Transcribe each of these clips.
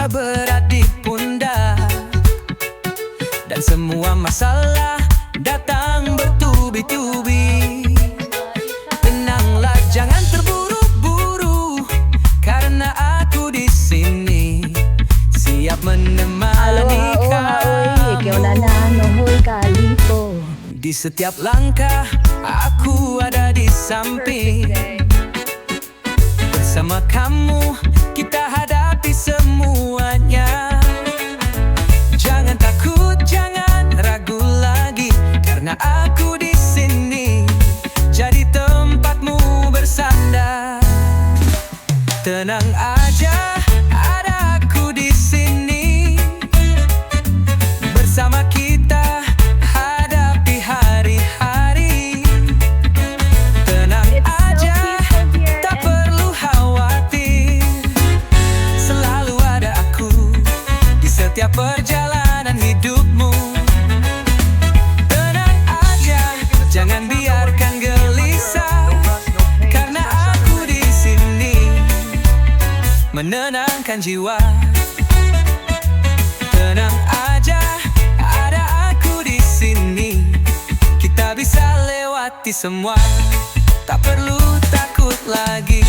berat di pundak, dan semua masalah datang bertubi-tubi. Tenanglah, jangan terburu-buru, karena aku di sini siap menemani kamu. Di setiap langkah aku ada di samping. Bersama kamu kita hadapi semuanya. Jangan takut, jangan ragu lagi, karena aku di sini jadi tempatmu bersandar. Tenang aja, ada aku di sini. Bersama kita hadapi hari-hari. Tenang aja, tak perlu khawatir. Selalu ada aku di setiap perjalanan hidupmu. Tenang aja, jangan biarkan gelisah, karena aku di sini menenangkan jiwa. Tenang aja, ada aku di sini. Kita bisa lewati semua, tak perlu takut lagi.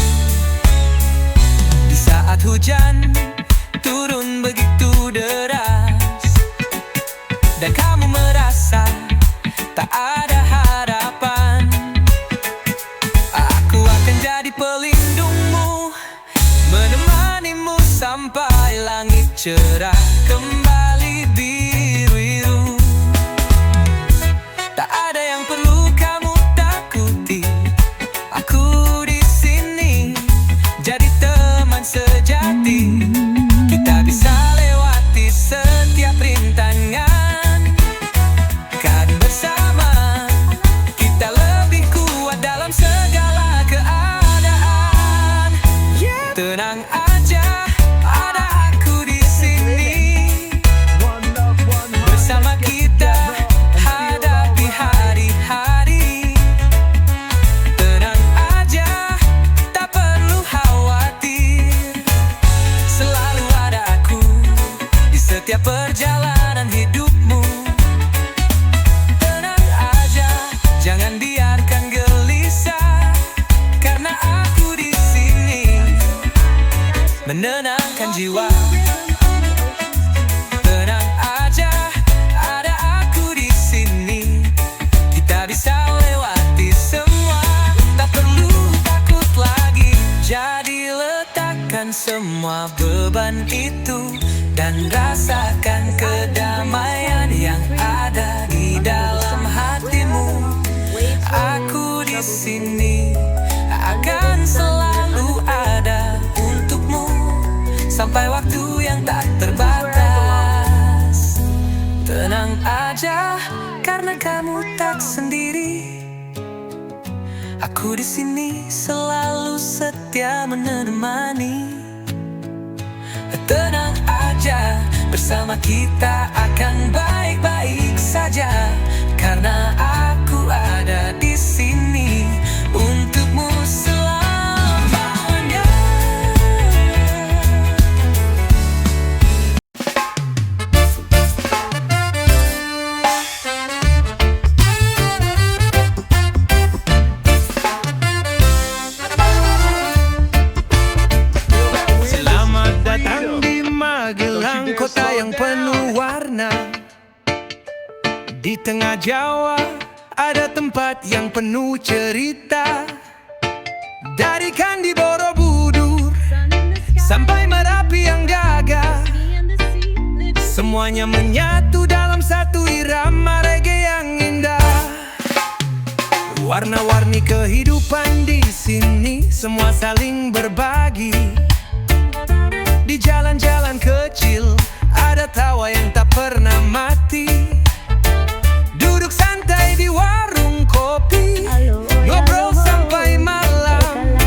Di saat hujan turun begitu deras, dan kamu merasa tak ada harapan, aku akan jadi pelindungmu, menemanimu sampai langit cerah kembali biru-biru. Tak ada yang perlu kamu takuti, aku di sini jadi teman sejati. Kita bisa lewati setiap rintangan, kan bersama kita lebih kuat dalam segala keadaan. Tenang aja, ada aku di sini. Bersama kita hadapi hari-hari. Tenang aja, tak perlu khawatir. Selalu ada aku di setiap perjalanan hidupmu. Tenang aja, jangan biarkan gelisah, karena aku di sini menenangkan jiwa. Tenang aja, ada aku di sini. Kita bisa lewati semua, tak perlu takut lagi. Jadi letakkan semua beban itu dan rasakan kedamaian yang ada di dalam hatimu. Aku di sini akan selalu ada untukmu sampai waktu yang tak terbatas. Tenang aja, karena kamu tak sendiri. Aku di sini selalu setia menemani. Tenang aja, bersama kita akan baik-baik saja, karena aku ada di sini untukmu selamanya. Selamat datang di Magelang, kota yang penuh warna. Di tengah Jawa ada tempat yang penuh cerita. Dari Candi Borobudur sampai Merapi yang gagah, semuanya menyatu dalam satu irama reggae yang indah. Warna-warni kehidupan di sini, semua saling berbagi. Di jalan-jalan kecil ada tawa yang tak pernah mati. Duduk santai di warung kopi, ngobrol sampai malam.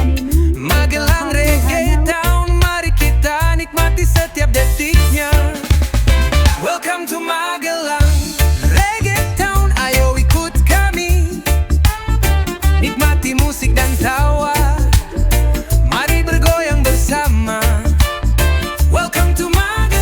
Magelang Reggae Town, mari kita nikmati setiap detiknya. Welcome to Magelang Reggae Town, ayo ikut kami. Nikmati musik dan tawa, mari bergoyang bersama. Welcome to Magelang.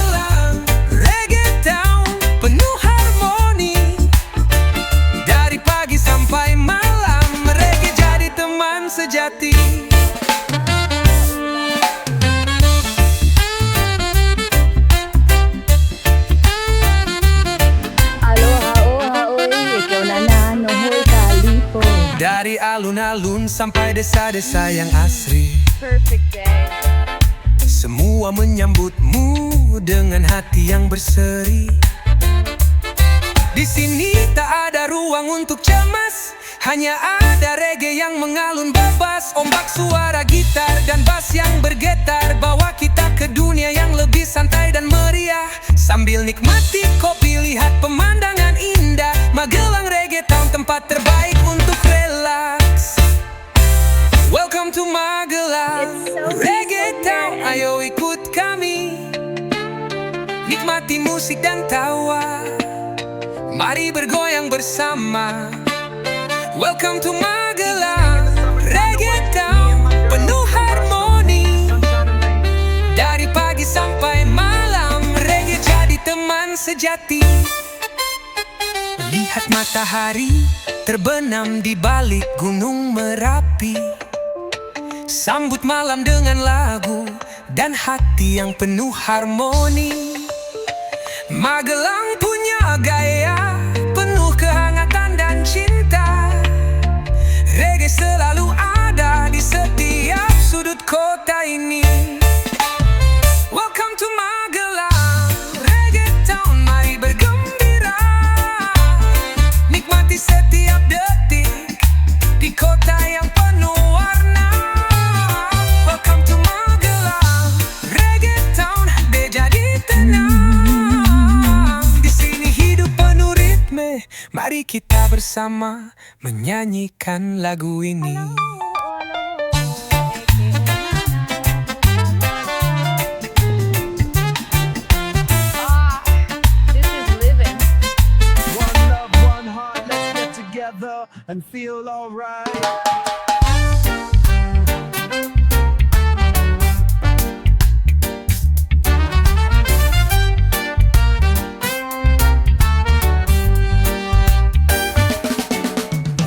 alun-alun sampai desa-desa yang asri. Perfect day. Semua menyambutmu dengan hati yang berseri. Di sini tak ada ruang untuk cemas, hanya ada reggae yang mengalun bebas. Ombak suara gitar dan bass yang bergetar bawa kita ke dunia yang lebih santai dan meriah. Sambil nikmati kopi, lihat pemandangan indah. Magelang Reggae Town, tempat terbaik untuk relaks. Welcome to Magelang Reggae Town, ayo ikut kami. Nikmati musik dan tawa, mari bergoyang bersama. Welcome to Magelang Reggae Town, penuh harmoni. Dari pagi sampai malam, reggae jadi teman sejati. Lihat matahari terbenam di balik gunung Merapi. Sambut malam dengan lagu dan hati yang penuh harmoni. Magelang punya gaya penuh kehangatan dan cinta. Reggae selalu ada di setiap sudut kota ini. Welcome to Magelang Reggae Town, mari bergembira. Nikmati setiap detik di kota yang penuh warna. Welcome to Magelang Reggae Town, deh jadi tenang. Di sini hidup penuh ritme, mari kita bersama menyanyikan lagu ini. This is living. One love, one heart, let's get together and feel alright.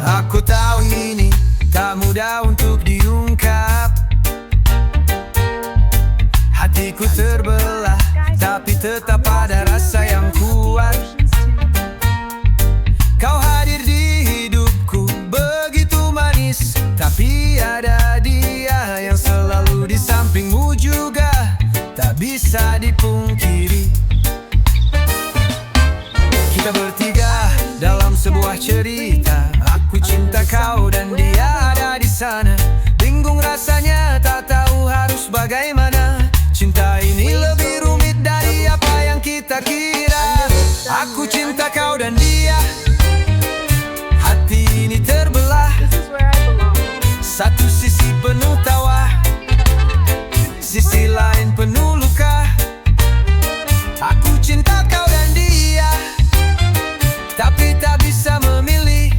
Aku tahu ini tak mudah untuk diungkap. Hatiku terbelah, tapi tetap ada rasa yang kuat. Kau hadir di hidupku begitu manis, tapi ada dia yang selalu di sampingmu juga, tak bisa dipungkiri. Kita bertiga dalam sebuah cerita. Aku cinta kau dan dia ada di sana. Bingung rasanya, tak tahu harus bagaimana. Cinta ini lebih rumit dari apa yang kita kira. Aku cinta kau dan dia, hati ini terbelah. This is where I belong. Satu sisi penuh tawa, sisi lain penuh luka. Aku cinta kau dan dia, tapi tak bisa memilih.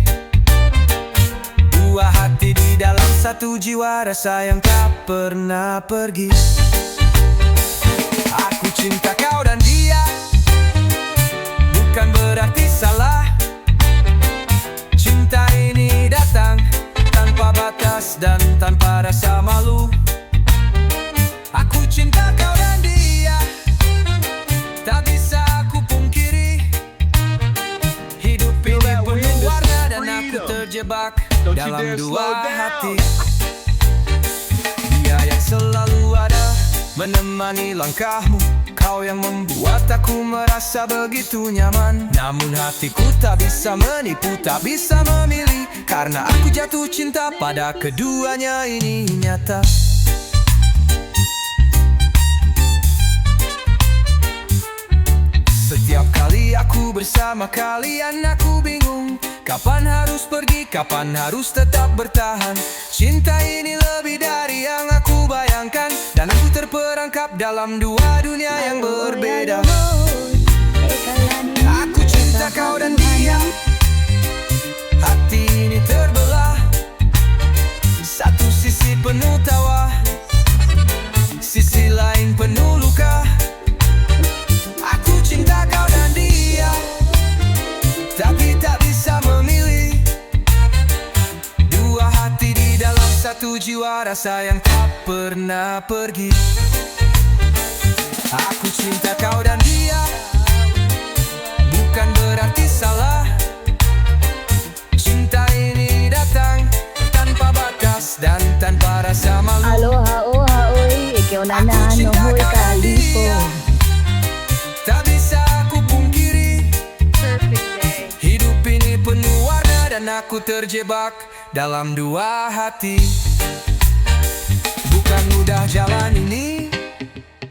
Dua hati di dalam satu jiwa, rasa yang tak pernah pergi. Aku cinta kau dan dia, bukan berarti salah. Cinta ini datang tanpa batas dan tanpa rasa malu. Aku cinta kau dan dia, tak bisa aku pungkiri. Hidup ini penuh warna dan aku terjebak dalam dua hati. Dia yang selalu ada menemani langkahmu, kau yang membuat aku merasa begitu nyaman. Namun hatiku tak bisa menipu, tak bisa memilih, karena aku jatuh cinta pada keduanya, ini nyata. Setiap kali aku bersama kalian aku bingung, kapan harus pergi, kapan harus tetap bertahan. Cinta ini lebih dari yang aku bayangkan, dan aku terperangkap dalam dua dunia yang berbeda. Aku cinta kau dan dia, hati ini terbelah. Satu sisi penuh tawa, sisi lain penuh luka. Aku cinta kau dan dia, tapi tak bisa memilih. Dua hati di dalam satu jiwa, rasa yang tak pernah pergi. Aku cinta kau dan dia, bukan berarti salah. Cinta ini datang tanpa aku terjebak dalam dua hati. Bukan mudah jalan ini,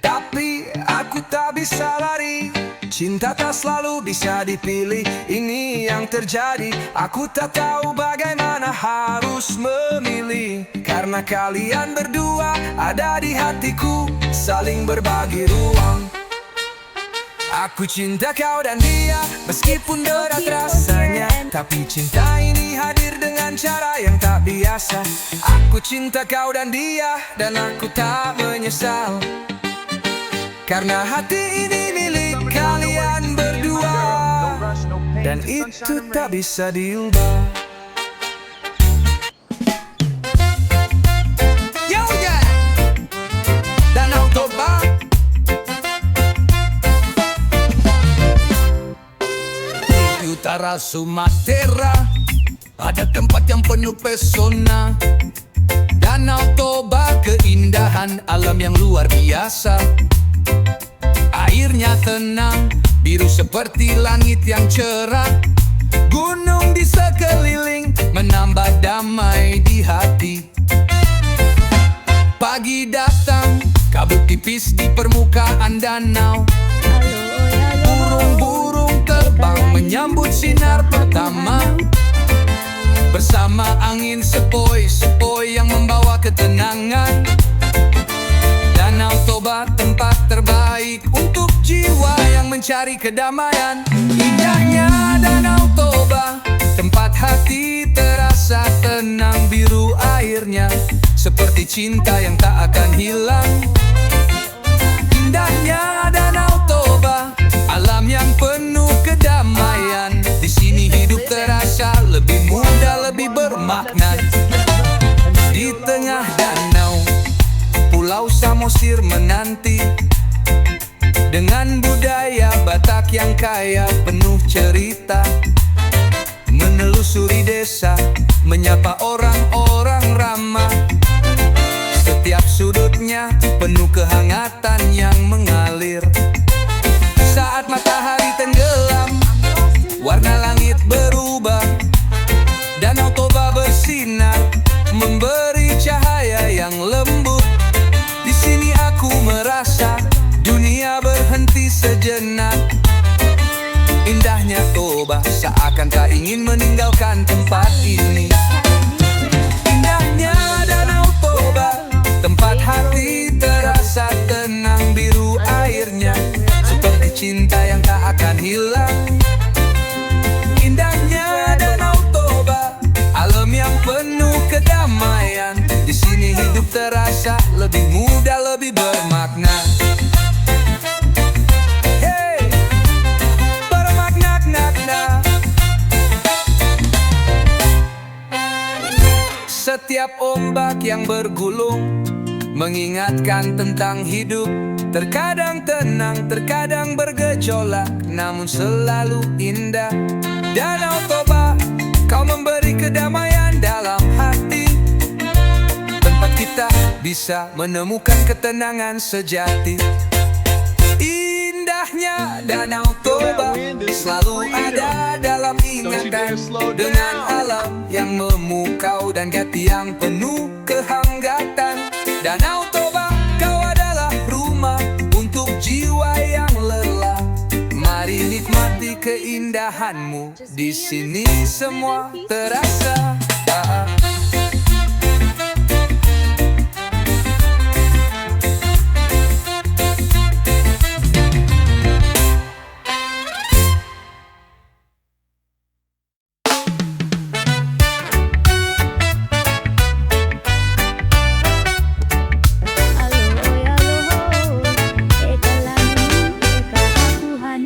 tapi aku tak bisa lari. Cinta tak selalu bisa dipilih, ini yang terjadi. Aku tak tahu bagaimana harus memilih. Karena kalian berdua ada di hatiku, saling berbagi ruang. Aku cinta kau dan dia, meskipun berat rasanya. Tapi cinta ini hadir dengan cara yang tak biasa. Aku cinta kau dan dia, dan aku tak menyesal. Karena hati ini milik kalian berdua, dan itu tak bisa diubah. Yo yeah, Danau Toba. Di utara Sumatera ada tempat yang penuh pesona. Danau Toba, keindahan alam yang luar biasa. Airnya tenang, biru seperti langit yang cerah. Gunung di sekeliling menambah damai di hati. Pagi datang, kabut tipis di permukaan danau. Burung-burung terbang menyambut sinar pertama. Bersama angin sepoi-sepoi yang membawa ketenangan. Danau Toba tempat terbaik untuk jiwa yang mencari kedamaian. Indahnya Danau Toba, tempat hati terasa tenang. Biru airnya seperti cinta yang tak akan hilang. Indahnya Danau Toba, alam yang penuh kedamaian. Di sini hidup terasa lebih mudah, lebih bermakna. Di tengah danau, Pulau Samosir menanti, dengan budaya Batak yang kaya penuh cerita. Menelusuri desa, menyapa orang-orang ramah. Setiap sudutnya penuh kehangatan yang mengalir. Saat matahari tenggelam, warna langit berubah. Danau Toba bersinar, memberi cahaya yang lembut. Di sini aku merasa dunia berhenti sejenak. Indahnya Toba, seakan tak ingin meninggalkan tempat ini. Indahnya Danau Toba, tempat hati terasa tenang. Biru airnya seperti cinta yang tak akan hilang. Indahnya Danau Toba, alam yang penuh kedamaian. Di sini hidup terasa lebih mudah, lebih bermakna. Hey, bermakna-makna. Setiap ombak yang bergulung mengingatkan tentang hidup. Terkadang tenang, terkadang bergejolak, namun selalu indah. Danau Toba, kau memberi kedamaian dalam hati. Tempat kita bisa menemukan ketenangan sejati. Indahnya Danau Toba selalu ada dalam ingatan. Dengan alam yang memukau dan hati yang penuh kehanggatan. Danau Toba, kau adalah rumah untuk jiwa yang lelah. Mari nikmati keindahanmu, di sini semua terasa.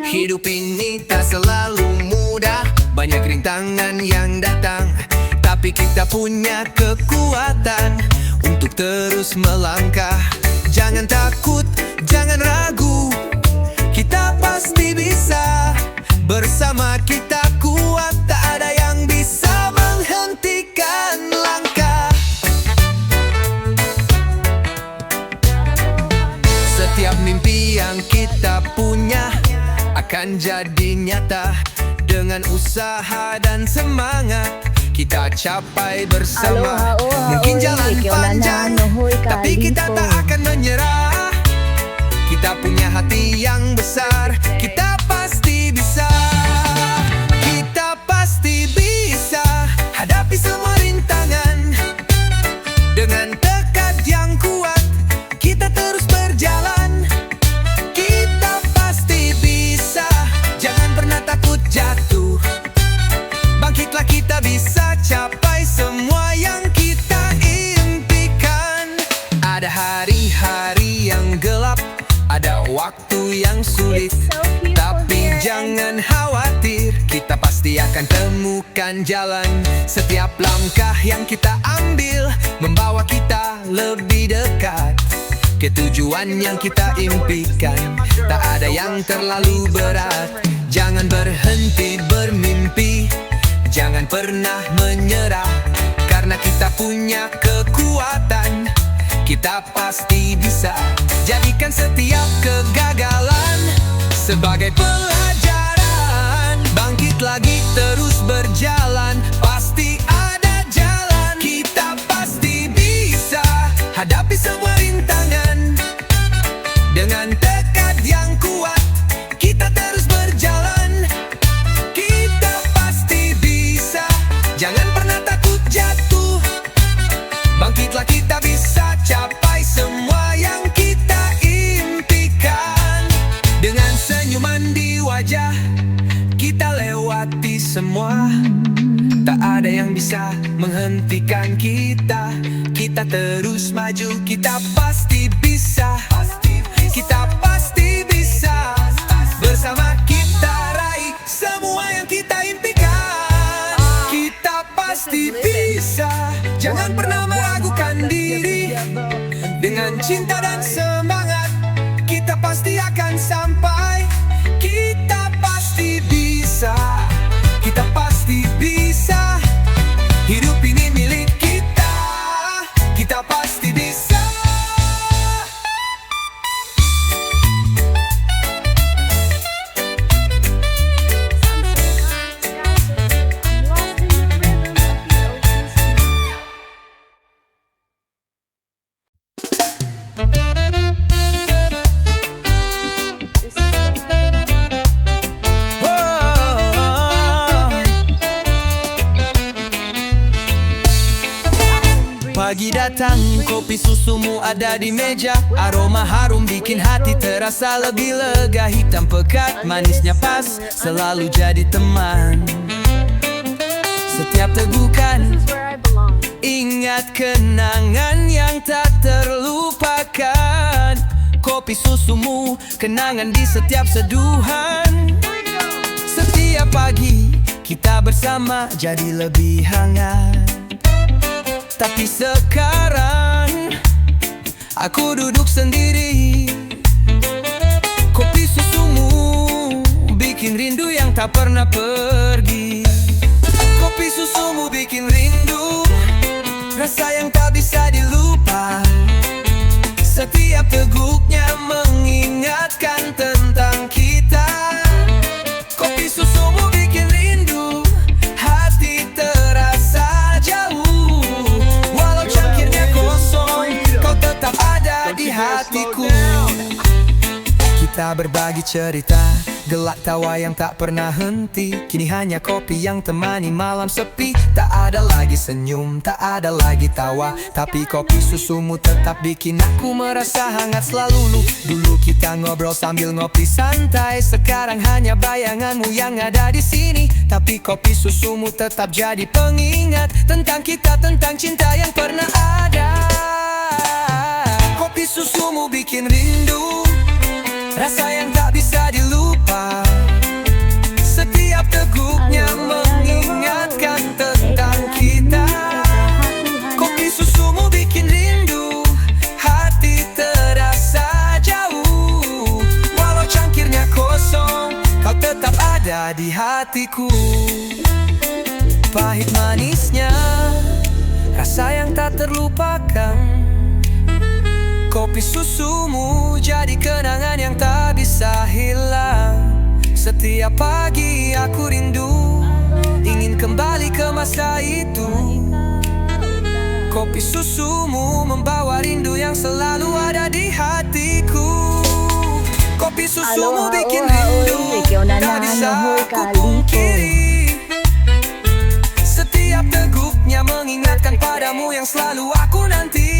Hidup ini tak selalu mudah, banyak rintangan yang datang. Tapi kita punya kekuatan untuk terus melangkah. Jangan takut, jangan ragu, kita pasti bisa. Bersama kita kuat, tak ada yang bisa menghentikan langkah. Setiap mimpi yang kita punya akan jadi nyata. Dengan usaha dan semangat, kita capai bersama. Aloha, Mungkin oi, jalan ke ona panjang, na nohoi tapi kita kalipo. tak akan menyerah. Kita punya hati yang besar, kita pasti bisa. Kita pasti bisa hadapi semua rintangan. Dengan tekad yang kuat, kita terus berjalan. Kita pasti bisa, jangan pernah takut jatuh. Bangkitlah, kita bisa capai semua yang kita impikan. Ada hari-hari yang gelap, ada waktu yang sulit, It's so peaceful tapi here. jangan khawatir, kita pasti akan temukan jalan. Setiap langkah yang kita ambil membawa kita lebih dekat ke tujuan yang kita impikan. Tak ada yang terlalu berat. Jangan berhenti bermimpi, jangan pernah menyerah, karena kita punya kekuatan. Kita pasti bisa. Jadikan setiap kegagalan sebagai pelajaran. Bangkit lagi, terus berjalan, pasti ada jalan. Kita pasti bisa hadapi semua rintangan. Dengan tekad yang kuat, kita terus berjalan. Kita pasti bisa, jangan pernah takut jatuh. Bangkitlah, kita bisa capai semua yang kita impikan. Dengan senyuman di wajah, kita lewati semua. Tak ada yang bisa menghentikan kita. Kita terus maju, kita pasti bisa. Kita pasti bisa. Bersama kita raih semua yang kita impikan. Kita pasti bisa, jangan pernah meragukan diri. Dengan cinta dan semangat, kita pasti akan sampai. Kita pasti bisa, kita pasti bisa. Hidup ini milik kita, kita pasti bisa. I'm lost in the rhythm of the ocean's smile. This is Pagi datang, kopi susumu ada di meja. Aroma harum bikin hati terasa lebih lega. Hitam pekat, manisnya pas, selalu jadi teman. Setiap tegukan, where I belong. ingat kenangan yang tak terlupakan. Kopi susumu, kenangan di setiap seduhan. Setiap pagi, kita bersama jadi lebih hangat. Tapi sekarang aku duduk sendiri. Kopi susumu bikin rindu yang tak pernah pergi. Kopi susumu bikin rindu, rasa yang tak bisa dilupa. Setiap teguknya mengingatkan tentang kita. Kopi susumu bikin rindu, hati terasa jauh. Walau cangkirnya kosong, kau tetap ada di hatiku. Kita berbagi cerita, gelak tawa yang tak pernah henti. Kini hanya kopi yang temani malam sepi. Tak ada lagi senyum, tak ada lagi tawa, tapi kopi susumu tetap bikin aku merasa hangat selalu. Dulu kita ngobrol sambil ngopi santai, sekarang hanya bayanganmu yang ada di sini. Tapi kopi susumu tetap jadi pengingat tentang kita, tentang cinta yang pernah ada. Kopi susumu bikin rindu, rasa yang tak bisa dilupa. Setiap teguknya mengingatkan tentang kita. Kopi susumu bikin rindu, hati terasa jauh. Walau cangkirnya kosong, kau tetap ada di hatiku. Pahit manisnya, rasa yang tak terlupakan. Kopi susumu jadi kenangan yang tak bisa hilang. Setiap pagi aku rindu, ingin kembali ke masa itu. Kopi susumu membawa rindu yang selalu ada di hatiku. Kopi susumu bikin rindu tak bisa ku pungkiri. Setiap teguknya mengingatkan padamu yang selalu aku nanti.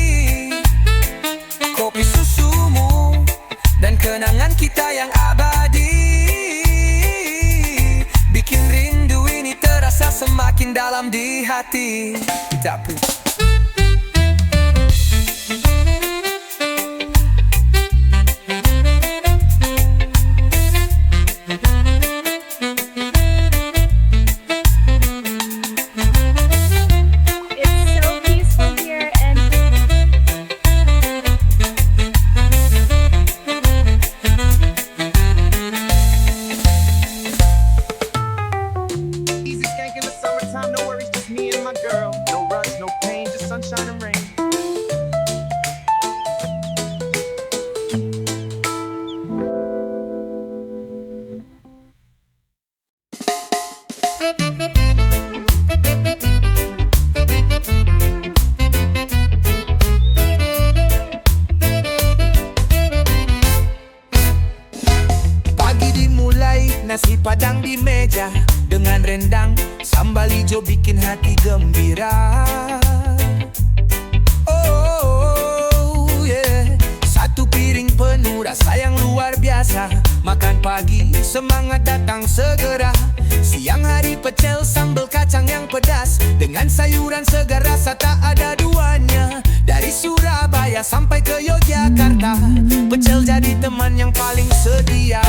Kopi susumu dan kenangan kita yang abadi bikin rindu ini terasa semakin dalam di hati. Tapi It's so peaceful here and Easy skank in the summertime, no worries, just me and my girl. No rush, no pain, just sunshine and rain. pagi dimulai, nasi padang di meja dengan rendang, sambal hijau bikin hati gembira. Oh yeah, satu piring penuh rasa yang luar biasa. Makan pagi, semangat datang segera. Siang hari pecel sambal kacang yang pedas dengan sayuran segar rasa tak ada duanya. Dari Surabaya sampai ke Yogyakarta, pecel jadi teman yang paling setia.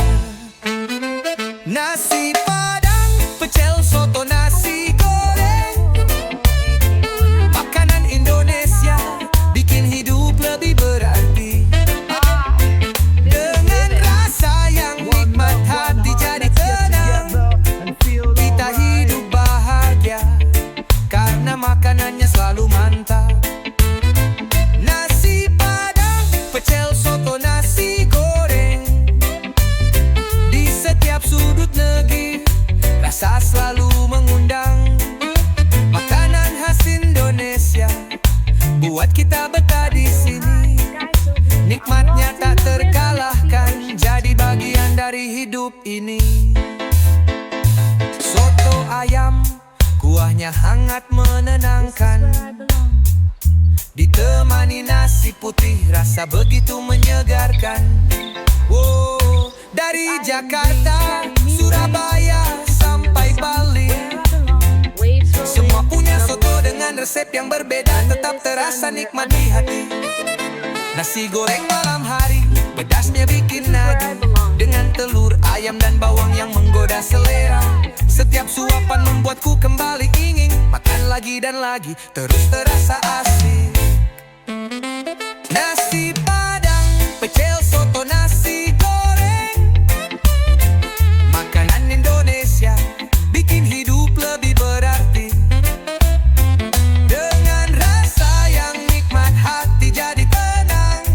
Nasi padang, pecel soto, nasi goreng, makanan Indonesia bikin hidup lebih berarti. Dengan rasa yang nikmat hati jadi tenang. And feel Kita hidup bahagia karena makanannya selalu mantap. Nasi padang, pecel soto, nasi goreng, di setiap sudut negeri rasa selalu mengundang. Makanan khas Indonesia buat kita betah di sini. Nikmatnya tak terkalahkan, jadi bagian dari hidup ini. Soto ayam, kuahnya hangat menenangkan, ditemani nasi putih, rasa begitu menyegarkan. Wow, dari Jakarta, Surabaya, sampai Bali, semua punya soto dengan resep yang berbeda, tetap terasa nikmat di hati. Nasi goreng malam hari, pedasnya bikin nagih, dengan telur, ayam dan bawang yang menggoda selera. Setiap suapan membuatku kembali ingin makan lagi dan lagi, terus terasa asik. Nasi padang, pecel soto, nasi goreng, makanan Indonesia bikin hidup lebih berarti. Dengan rasa yang nikmat hati jadi tenang.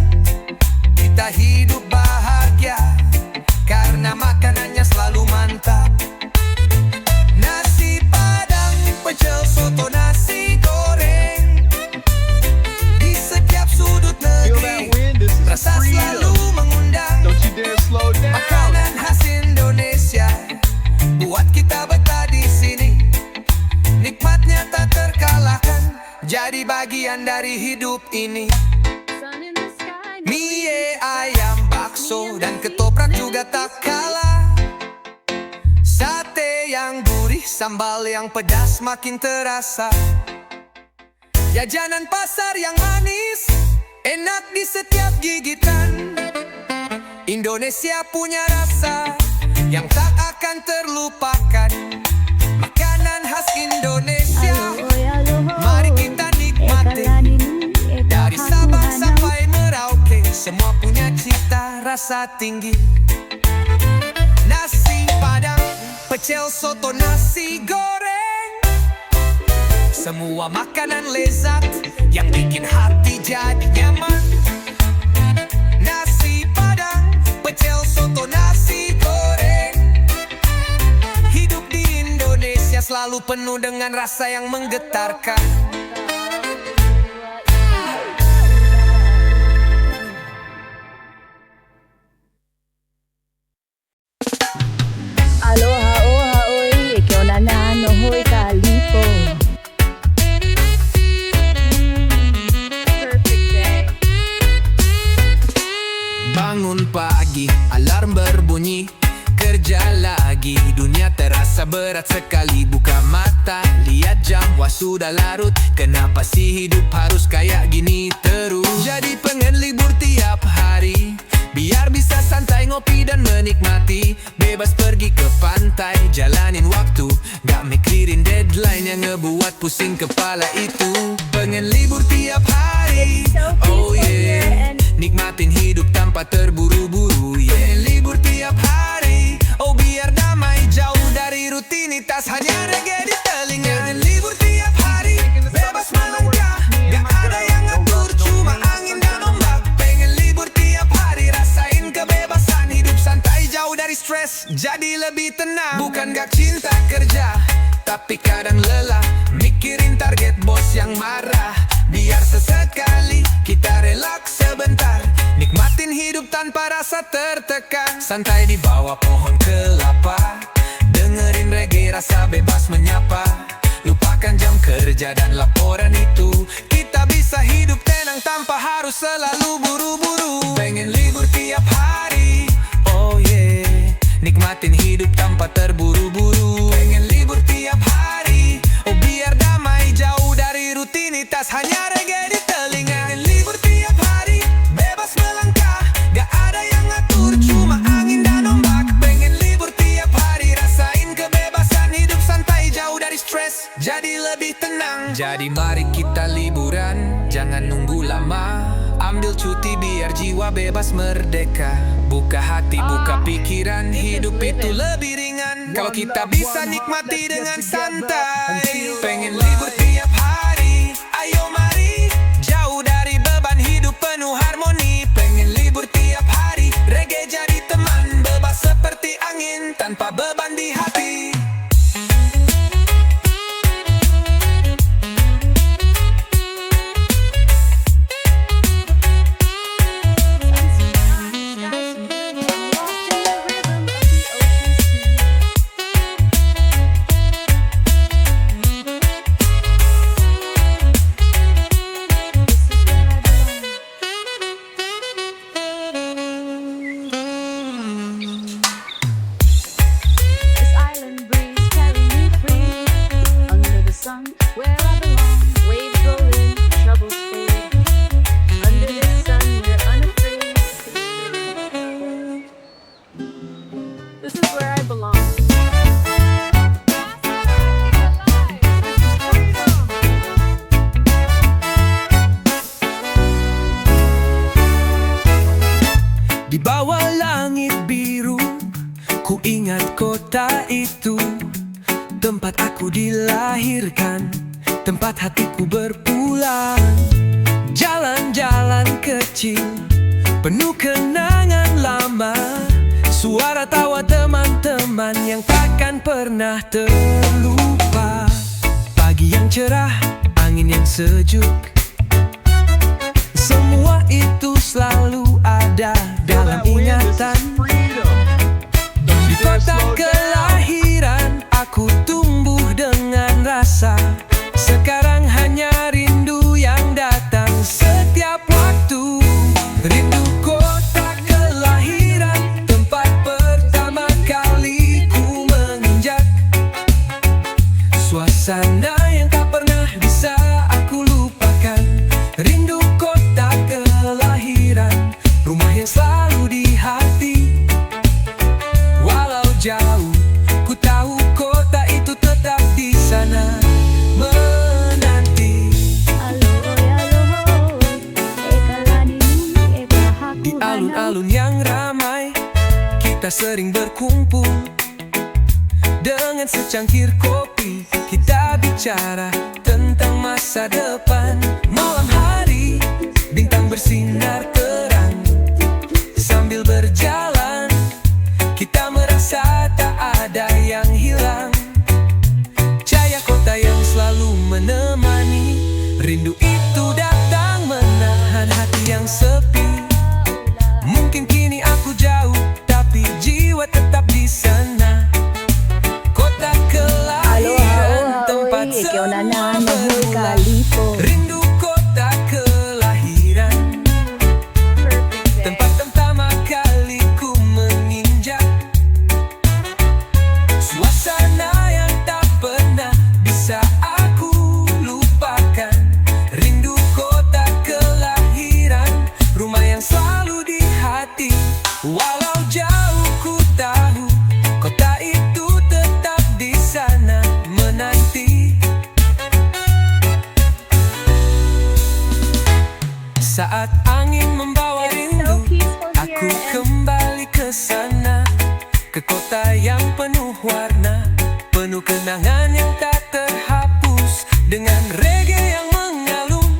Kita hidup bahagia karena makanannya selalu mantap. Nasi padang, pecel soto, nasi goreng, di setiap sudut Feel that negeri wind, this is rasa selalu freedom. mengundang. Don't you dare slow down. Makanan khas Indonesia buat kita betah di sini. Nikmatnya tak terkalahkan, jadi bagian dari hidup ini. sun in the sky. Mie ayam, bakso, dan ketoprak juga tak kalah. Sate yang gurih, sambal yang pedas makin terasa. Jajanan pasar yang manis, enak di setiap gigitan. Indonesia punya rasa yang tak akan terlupakan. Makanan khas Indonesia, mari kita nikmati. Dari Sabang sampai Merauke, semua punya cita rasa tinggi. Nasi padang, pecel soto, nasi goreng, semua makanan lezat yang bikin hati jadi nyaman. Nasi padang, pecel soto, nasi goreng, hidup di Indonesia selalu selalu penuh dengan rasa yang menggetarkan. Aloha oha oi, ke ona nano hoi kalipo. Perfect day. Bangun pagi, alarm berbunyi, kerja lagi. Dunia terasa berat sekali. Buka mata, lihat jam, wah sudah larut. Kenapa sih hidup harus kayak gini terus? Jadi pengen libur tiap hari, biar bisa santai ngopi dan menikmati. Bebas pergi ke pantai, jalanin waktu, gak mikirin deadline yang ngebuat pusing kepala itu. Pengen libur tiap hari, oh yeah, nikmatin hidup tanpa terburu-buru, yeah. Pengen libur tiap hari, oh biar damai jauh dari rutinitas, hanya reggae di telinga. Pengen libur tiap hari, bebas melangkah, gak ada yang ngatur, cuma angin dan ombak. Pengen libur tiap hari, rasain kebebasan, hidup santai jauh dari stres, jadi lebih tenang. Bukan gak cinta kerja, tapi kadang lelah, mikirin target bos yang marah. Biar sesekali kita relaks sebentar, nikmatin hidup tanpa rasa tertekan. Santai di bawah pohon kelapa, dengerin reggae rasa bebas menyapa. Lupakan jam kerja dan laporan itu, kita bisa hidup tenang tanpa harus selalu buru-buru. Pengen libur tiap hari, oh yeah, nikmatin hidup tanpa terburu-buru. Pengen libur tiap hari, oh biar damai jauh dari rutinitas, hanya reggae di telinga. Pengen libur tiap hari, bebas melangkah, gak ada yang ngatur, cuma angin dan ombak. Pengen libur tiap hari, rasain kebebasan, hidup santai jauh dari stres, jadi lebih tenang. Jadi mari kita liburan, jangan nunggu lama, ambil cuti biar jiwa bebas merdeka. Buka hati, buka pikiran, hidup itu lebih ringan kalau kita bisa nikmati dengan santai. Pengen libur tiap hari, ayo mari, jauh dari beban hidup penuh harmoni. Pengen libur tiap hari, reggae jadi teman, bebas seperti angin tanpa beban di hati. Where I belong, waves rolling, troubles fade. Under the sun, we're unafraid. This is where I belong. Di bawah langit biru, ku ingat kota itu, tempat aku dilahirkan, tempat hatiku berpulang. Jalan-jalan kecil, penuh kenangan lama, suara tawa teman-teman yang takkan pernah terlupa. Pagi yang cerah, angin yang sejuk, semua itu selalu ada dalam ingatan. Di kota kelahiran, aku tumbuh dengan rasa. Sekarang hanya rindu yang datang setiap waktu. Rindu kota kelahiran, tempat pertama kali ku menginjak. Suasana yang tak pernah bisa aku lupakan. Rindu kota kelahiran, rumah yang selalu di hati. Walau jauh, ku tahu kota itu tetap di sana menanti. Di alun-alun yang ramai, kita sering berkumpul. Dengan secangkir kopi, kita bicara tentang masa depan. Malam hari, bintang bersinar terang. Sambil berjalan, kita merasa tak ada yang hilang. yang penuh warna, penuh kenangan yang tak terhapus. Dengan reggae yang mengalun,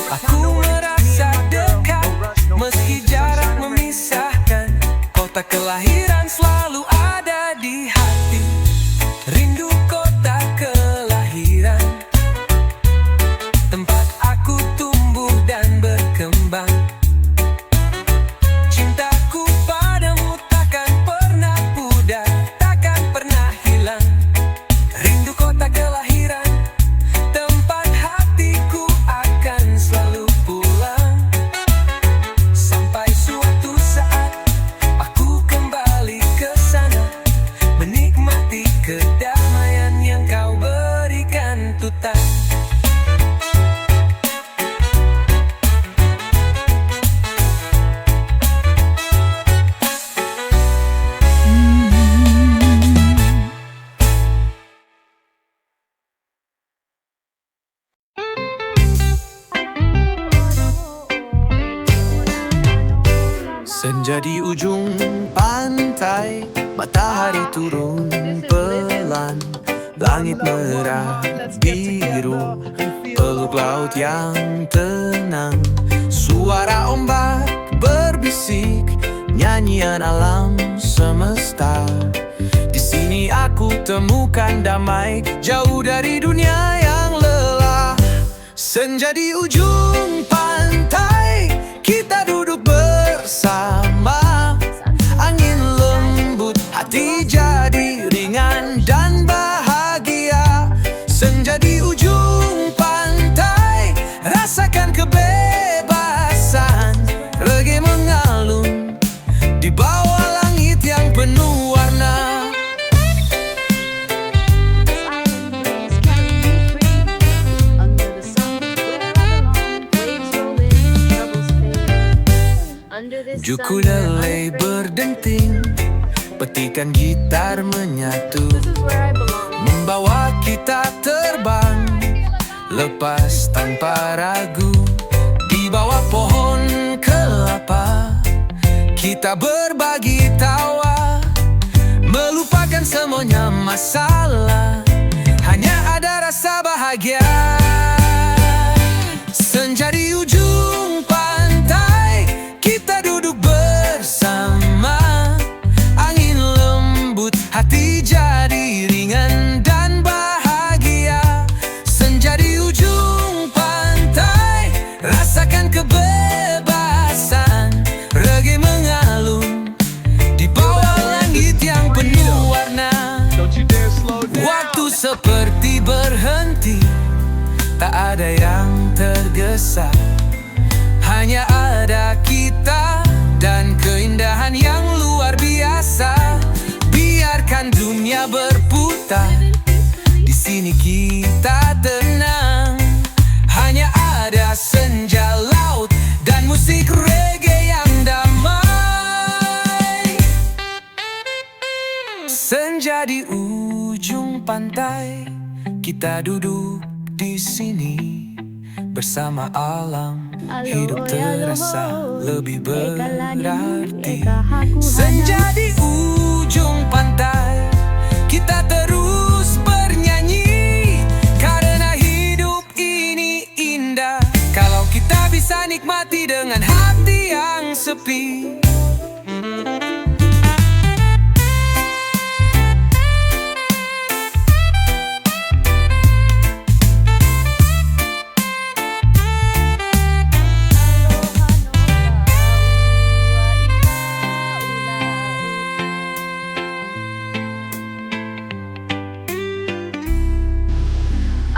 aku merasa dekat, meski jarak memisahkan. Kota kelahiran selalu ada di hati, rindu kota kelahiran, tempat aku tumbuh dan berkembang. Cintaku padamu takkan pernah pudar, takkan pernah hilang. Rindu kota kelahiran, tempat hatiku akan selalu pulang. Sampai suatu saat aku kembali ke sana, menikmati kedamaian yang kau berikan Tutan. Senja di ujung pantai, matahari turun pelan, langit merah biru, peluk laut yang tenang. Suara ombak berbisik, nyanyian alam semesta. Di sini aku temukan damai, jauh dari dunia yang lelah. Senja di ujung pantai, kita duduk bersama. Angin lembut, hati jadi ringan dan bahagia. Senja di ujung pantai, rasakan kebebasan. Reggae mengalun di bawah langit yang penuh warna. Ukulele berdenting, petikan gitar menyatu, membawa kita terbang lepas tanpa ragu. Di bawah pohon kelapa, kita berbagi tawa, melupakan semuanya masalah, hanya ada rasa bahagia. Senja di ujung pantai, kita duduk bersama. Angin lembut, hati jadi ringan dan bahagia. Senja di ujung pantai, rasakan kebebasan. Reggae mengalun di bawah langit yang penuh warna. Waktu seperti berhenti, tak ada yang tergesa, hanya ada kita dan keindahan yang luar biasa. Biarkan dunia berputar, di sini kita tenang. Hanya ada senja laut dan musik reggae yang damai. Senja di ujung pantai, kita duduk di sini bersama alam. Hidup terasa lebih berarti. Senja di ujung pantai, kita terus bernyanyi, karena hidup ini indah kalau kita bisa nikmati dengan hati yang sepi.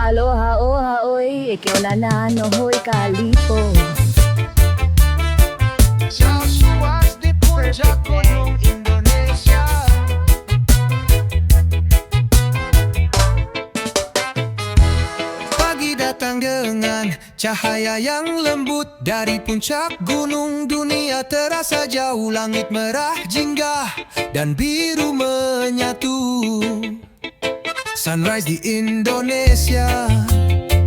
Aloha, oha, oi, eke ona nano, hoi kalipo. Sasuas di puncak gunung Indonesia. Pagi datang dengan cahaya yang lembut dari puncak gunung. Dunia terasa jauh, langit merah jingga dan biru menyatu. Sunrise di Indonesia,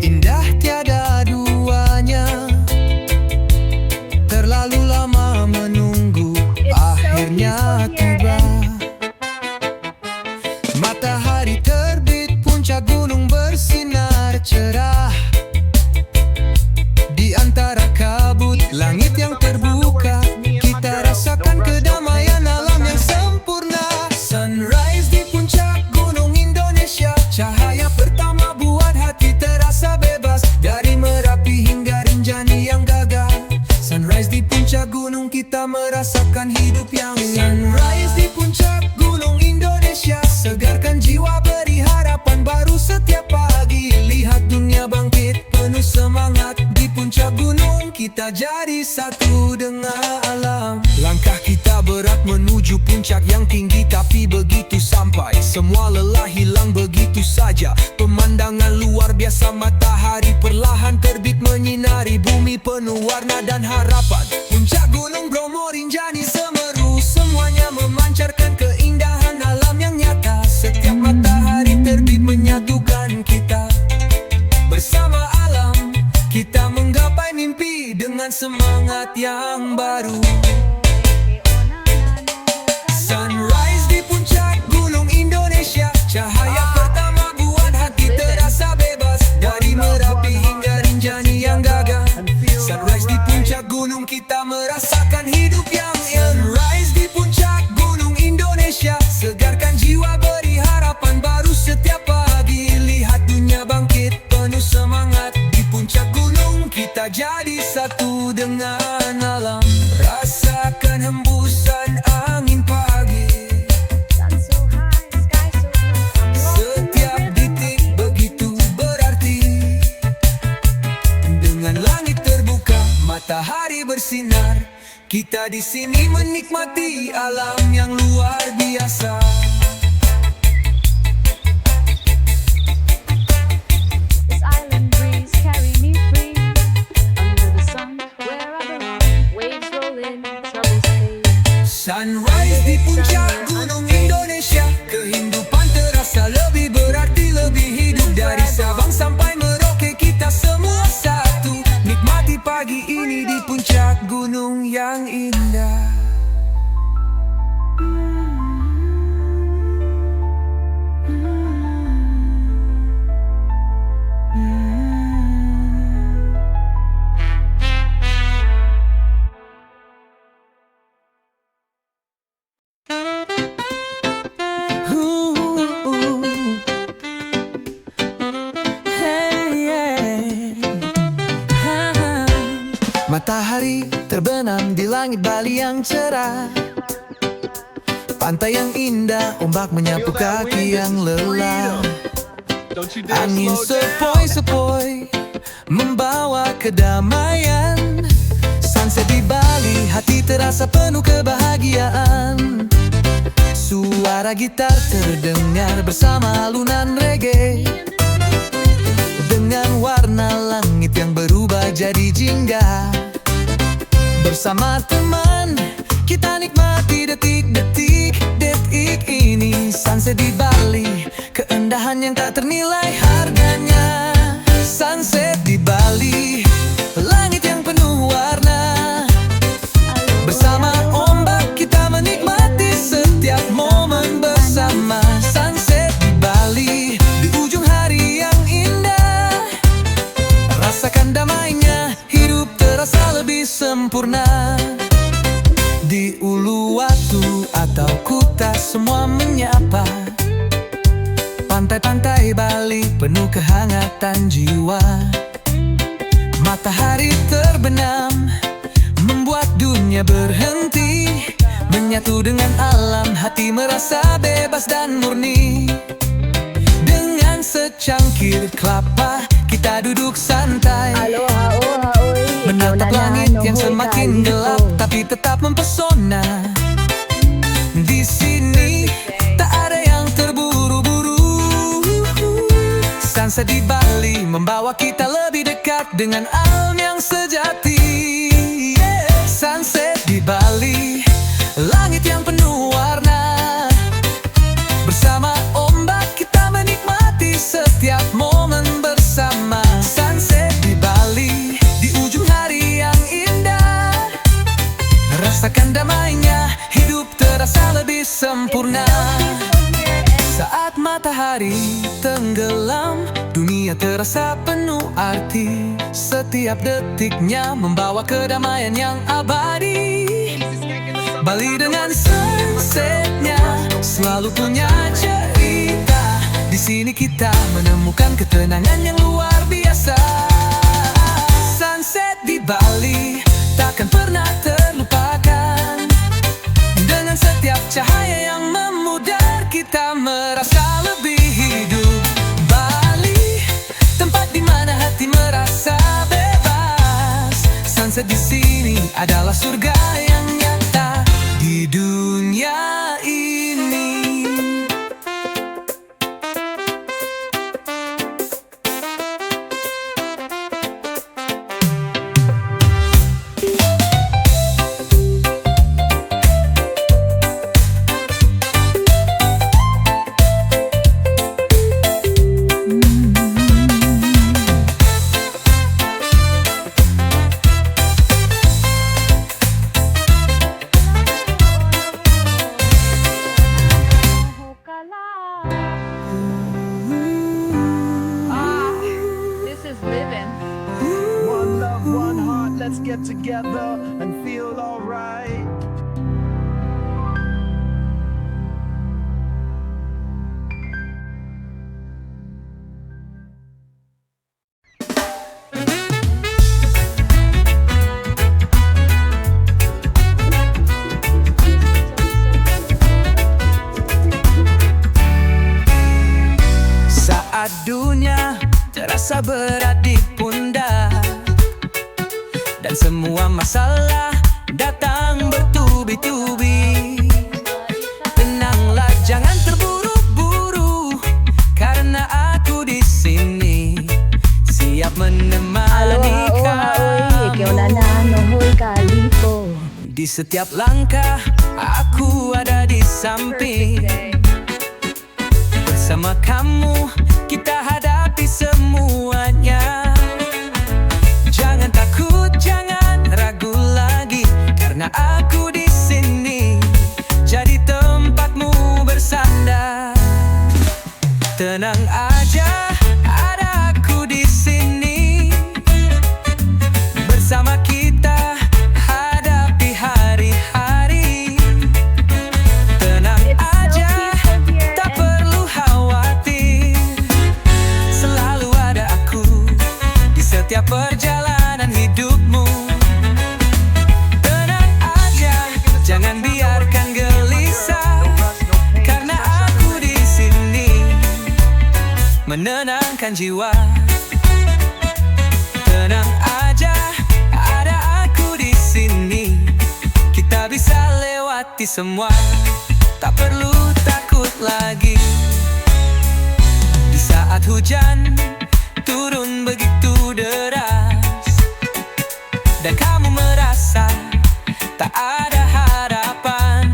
indah tiada duanya. Terlalu lama menunggu, akhirnya tiba. Matahari terbit, puncak gunung bersinar cerah. Di antara kabut, langit yang terbuka, kita rasakan kedamaian alam yang sempurna. Sunrise di puncak gunung Indonesia, cahaya pertama buat hati terasa bebas. Dari Merapi hingga Rinjani yang gagah, sunrise di puncak gunung kita merasakan hidup yang Sunrise di puncak gunung Indonesia, segarkan jiwa, beri harapan baru setiap pagi. Lihat dunia bangkit penuh semangat, di puncak gunung kita jadi satu dengan alam. Langkah kita berat menuju puncak yang tinggi, tapi begitu sampai semua lelah hilang begitu saja. Pemandangan luar biasa, matahari perlahan terbit menyinari bumi penuh warna dan harapan. Puncak gunung Bromo, Rinjani, Semeru, semuanya memancarkan keindahan alam yang nyata. Setiap matahari terbit menyatukan kita. Bersama alam kita menggapai mimpi dengan semangat yang baru. Sunrise di puncak gunung Indonesia, cahaya pertama buat hati terasa bebas. Dari Merapi hingga Rinjani yang gagah, sunrise di puncak gunung kita merasakan hidup yang Sunrise di puncak gunung Indonesia, segarkan jiwa, beri harapan baru setiap pagi. Lihat dunia bangkit penuh semangat, di puncak gunung kita jadi satu dengan alam. Rasakan hembusan angin pagi, Sun so high, sky so blue. setiap detik begitu berarti. Dengan langit terbuka, matahari bersinar, kita di sini menikmati alam yang luar biasa. This island breeze carry me free under the sun where I belong. Waves roll in, troubles fade. Sunrise di puncak gunung Indonesia, kehidupan terasa lebih berarti, lebih hidup. Dari Sabang sampai Merauke kita semua satu, nikmati pagi ini di puncak gunung yang indah. Matahari terbenam di langit Bali yang cerah, pantai yang indah, ombak menyapu kaki yang lelah. Angin sepoi-sepoi membawa kedamaian. Sunset di Bali, hati terasa penuh kebahagiaan. Suara gitar terdengar bersama alunan reggae, dengan warna langit yang berubah jadi jingga. Bersama teman kita nikmati detik-detik ini. Sunset di Bali, keindahan yang tak ternilai harganya. Sunset di Bali, langit yang penuh warna. Bersama ombak kita menikmati setiap momen bersama. Sunset di Bali, di ujung hari yang indah. Rasakan damainya, hidup terasa lebih sempurna. Di Uluwatu atau Kuta semua menyapa. Pantai-pantai Bali penuh kehangatan jiwa. Matahari terbenam membuat dunia berhenti. Menyatu dengan alam, hati merasa bebas dan murni. Dengan secangkir kelapa kita duduk santai, menatap langit yang semakin gelap tapi tetap mempesona. Di sini tak ada yang terburu-buru. Sunset di Bali membawa kita lebih dekat dengan alam yang sejati. Sunset di Bali, langit yang penuh warna. Bersama ombak kita menikmati setiap momen bersama. Sunset di Bali, di ujung hari yang indah. Rasakan damainya, hidup terasa lebih sempurna. Saat matahari tenggelam, dunia terasa penuh arti. Setiap detiknya membawa kedamaian yang abadi. Bali dengan sunsetnya selalu punya cerita. Di sini kita menemukan ketenangan yang luar biasa. Sunset di Bali takkan pernah terlupakan. Dengan setiap cahaya yang memudar, kita merasa lebih hidup. Bali, tempat di mana hati merasa bebas. Sunset di sini adalah surga yang nyata di dunia ini. This is living. One love, one heart, let's get together and feel alright. Saat dunia terasa berat di pundak dan semua masalah datang bertubi-tubi, tenanglah, jangan terburu-buru, karena aku di sini siap menemani kamu. Di setiap langkah aku ada di samping. Bersama kamu kita hadapi semuanya. Jangan takut, jangan ragu lagi, karena aku di sini jadi tempatmu bersandar. Tenang aja, ada aku di sini. Bersama kita hadapi hari-hari. Tenang aja, tak perlu khawatir. Selalu ada aku di setiap perjalanan hidupmu. Tenang aja, jangan biarkan gelisah, karena aku di sini menenangkan jiwa. Tenang aja, ada aku di sini. Kita bisa lewati semua, tak perlu takut lagi. Di saat hujan turun begitu deras dan kamu merasa tak ada harapan,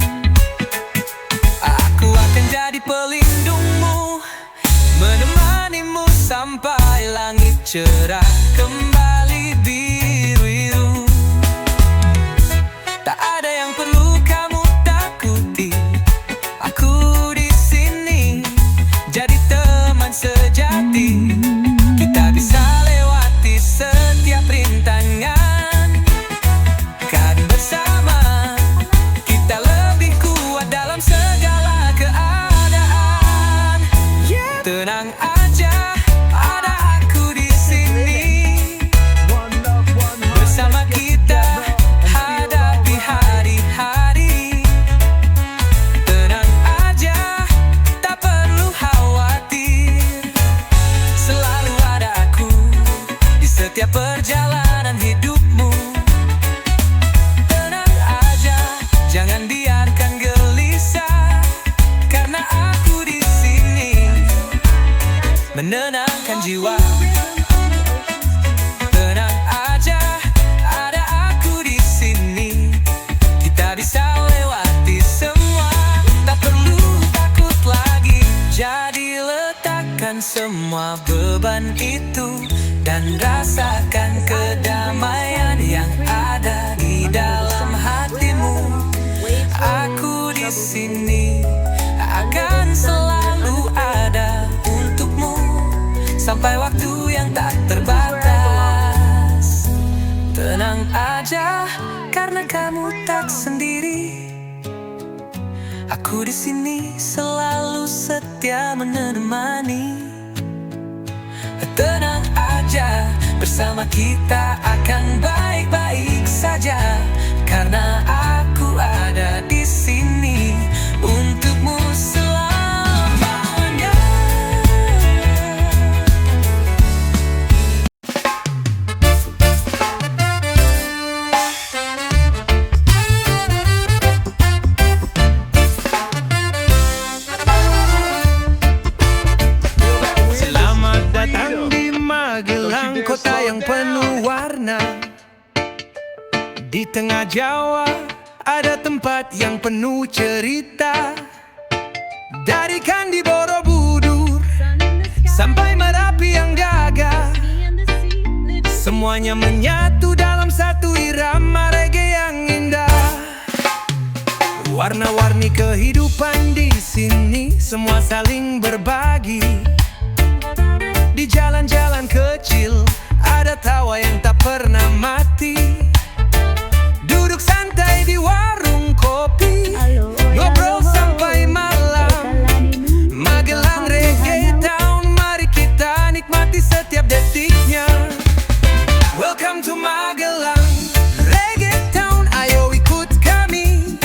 aku akan jadi pelindungmu, menemanimu sampai langit cerah kembali biru-biru. Tak ada yang perlu kamu takuti, aku di sini jadi teman sejati. Kita bisa lewati setiap rintangan, kan bersama kita lebih kuat dalam segala keadaan. Tenang aja, ada aku di sini. One love, one heart, Bersama let's get kita together and feel hadapi alright. hari-hari. Tenang aja, tak perlu khawatir. Selalu ada aku di setiap perjalanan hidupmu. Tenang aja, jangan biarkan gelisah, karena aku di sini menenangkan jiwa. Tenang aja, ada aku di sini. Kita bisa lewati semua, tak perlu takut lagi. Jadi letakkan semua beban itu dan rasakan kedamaian yang ada di dalam hatimu. Aku di sini akan selalu ada sampai waktu yang tak terbatas. Tenang aja, karena kamu tak sendiri. Aku di sini selalu setia menemani. Tenang aja, bersama kita akan baik-baik saja. Karena aku ada di sini untukmu selamanya. Selamat datang di Magelang, kota yang penuh warna. Di tengah Jawa ada tempat yang penuh cerita. Dari Candi Borobudur sampai Merapi yang gagah, semuanya menyatu dalam satu irama reggae yang indah. Warna-warni kehidupan di sini, semua saling berbagi. Di jalan-jalan kecil ada tawa yang tak pernah mati. Duduk santai di warung kopi, ngobrol sampai malam. Magelang Reggae Town, mari kita nikmati setiap detiknya. Welcome to Magelang Reggae Town, ayo ikut kami.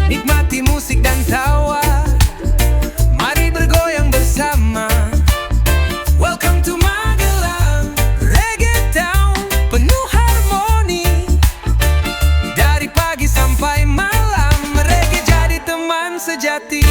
Nikmati musik dan tawa, mari bergoyang bersama. Welcome to Magelang Reggae Town, penuh harmoni. Dari pagi sampai malam, reggae jadi teman sejati.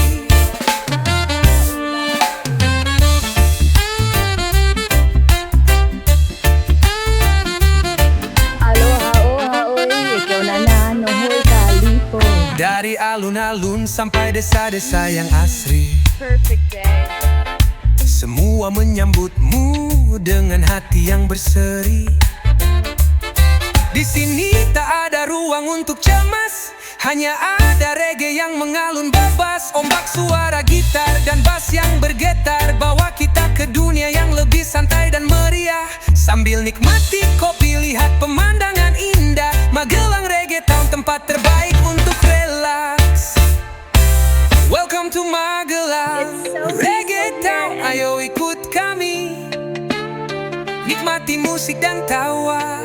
Dari alun-alun sampai desa-desa yang asri, Perfect day. semua menyambutmu dengan hati yang berseri. Di sini tak ada ruang untuk cemas, hanya ada reggae yang mengalun bebas. Ombak suara gitar dan bass yang bergetar, bawa kita ke dunia yang lebih santai dan meriah. Sambil nikmati kopi, lihat pemandangan indah. Magelang Reggae Town, tempat terbaik untuk relaks. Welcome to Magelang It's so Reggae peaceful Town, here. ayo ikut kami. Nikmati musik dan tawa,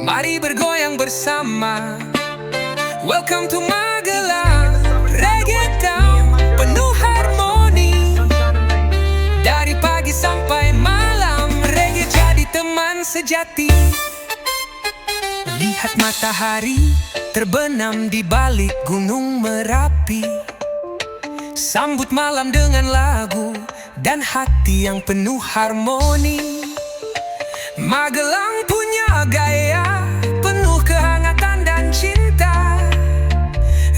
mari bergoyang bersama. Welcome to Magelang Reggae Town, penuh harmoni. Dari pagi sampai malam, reggae jadi teman sejati. Lihat matahari terbenam di balik gunung Merapi. Sambut malam dengan lagu dan hati yang penuh harmoni. Magelang punya gaya penuh kehangatan dan cinta.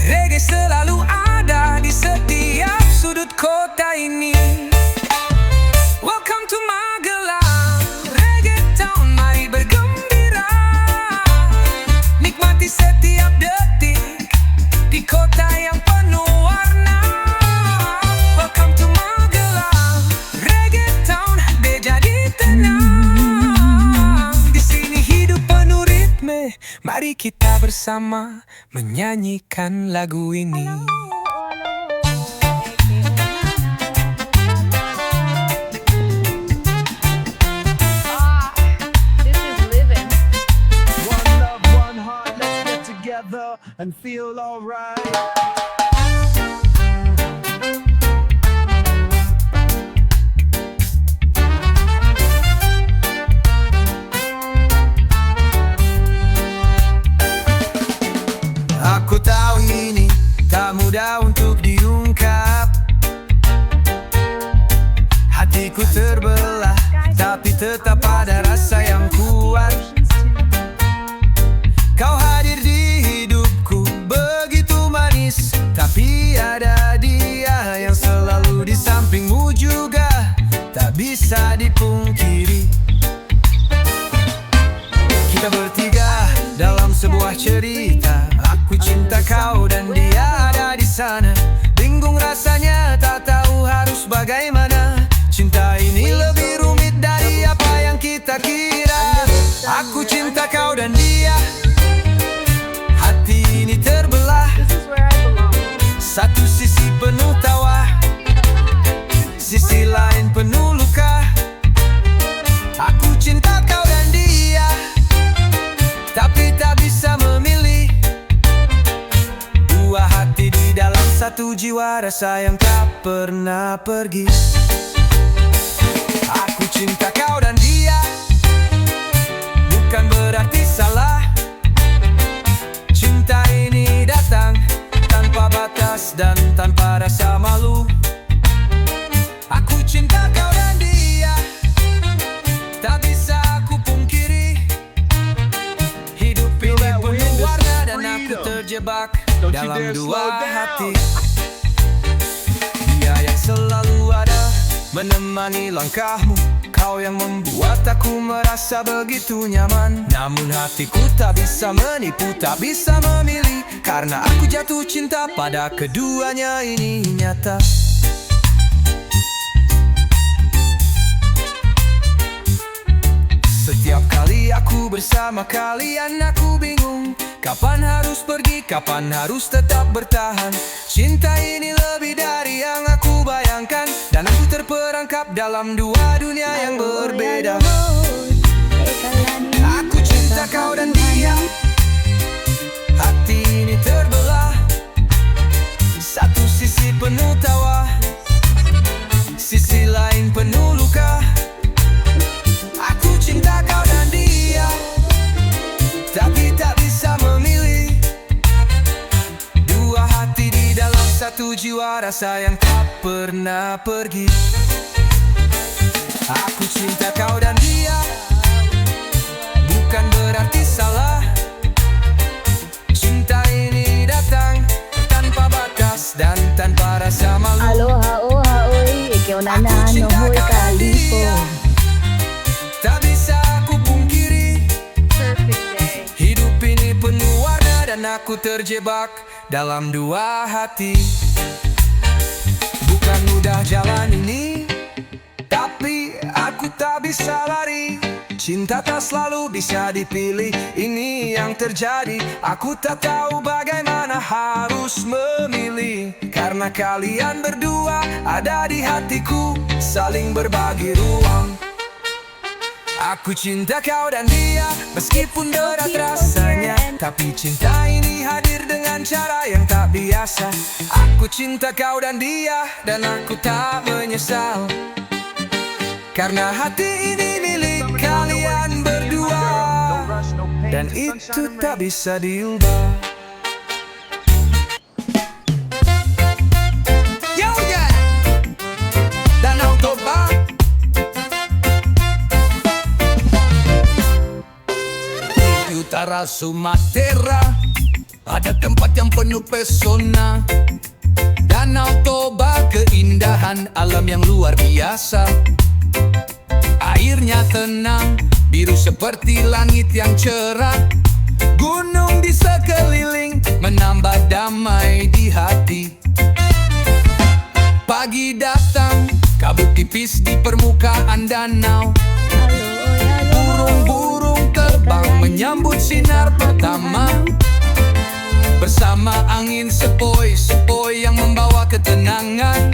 Reggae selalu ada di setiap sudut kota ini. Welcome to Magelang Reggae Town, mari bergembira. Nikmati setiap detik di kota yang penuh warna. Welcome to Magelang Reggae Town, reggae jadi tenang. Di sini hidup penuh ritme, mari kita bersama menyanyikan lagu ini. This is living. One love, one heart, let's get together and feel alright. Aku tahu ini tak mudah untuk diungkap. Hatiku terbelah, tapi tetap ada rasa yang kuat. Kau hadir di hidupku begitu manis, tapi ada dia yang selalu di sampingmu juga, tak bisa dipungkiri. Kita bertiga dalam sebuah cerita, aku cinta kau dan dia ada di sana. Bingung rasanya, tak tahu harus bagaimana. Cinta ini Satu sisi penuh tawa, sisi lain penuh luka. Aku cinta kau dan dia, tapi tak bisa memilih. Dua hati di dalam satu jiwa, rasa yang tak pernah pergi. Aku cinta kau dan dia, bukan berarti salah. Cinta ini datang tanpa batas dan tanpa rasa malu. Aku cinta kau dan dia, tak bisa aku pungkiri. Hidup ini penuh warna dan aku terjebak dalam dua hati. Dia yang selalu ada menemani langkahmu, kau yang membuat aku merasa begitu nyaman. Namun hatiku tak bisa menipu, tak bisa memilih, karena aku jatuh cinta pada keduanya, ini nyata. Setiap kali aku bersama kalian, aku bingung kapan harus pergi, kapan harus tetap bertahan. Cinta ini lebih dari yang aku bayangkan, dan aku terperangkap dalam dua dunia yang berbeda. Aku cinta kau dan dia, hati ini terbelah. Satu sisi penuh tawa, sisi lain penuh luka. Aku cinta kau dan dia, tapi tak bisa memilih. Dua hati di dalam satu jiwa, rasa yang tak pernah pergi. Aku cinta kau dan dia, bukan berarti salah. Cinta ini datang tanpa batas dan tanpa rasa malu. Aloha oha oi, ikaw na na no hoy kalipo. Tak bisa aku pungkiri, Perfect day. hidup ini penuh warna dan aku terjebak dalam dua hati. Bukan mudah jalan ini, tapi aku tak bisa lari. Cinta tak selalu bisa dipilih, ini yang terjadi. Aku tak tahu bagaimana harus memilih, karena kalian berdua ada di hatiku, saling berbagi ruang. Aku cinta kau dan dia, meskipun berat rasanya, tapi cinta ini hadir dengan cara yang tak biasa. Aku cinta kau dan dia, dan aku tak menyesal, karena hati ini milik kalian berdua, dan itu tak bisa diubah. Yo yeah, Danau Toba. Di utara Sumatera ada tempat yang penuh pesona, Danau Toba, keindahan alam yang luar biasa. Airnya tenang, biru seperti langit yang cerah. Gunung di sekeliling menambah damai di hati. Pagi datang, kabut tipis di permukaan danau. Burung-burung terbang menyambut sinar pertama, bersama angin sepoi-sepoi yang membawa ketenangan.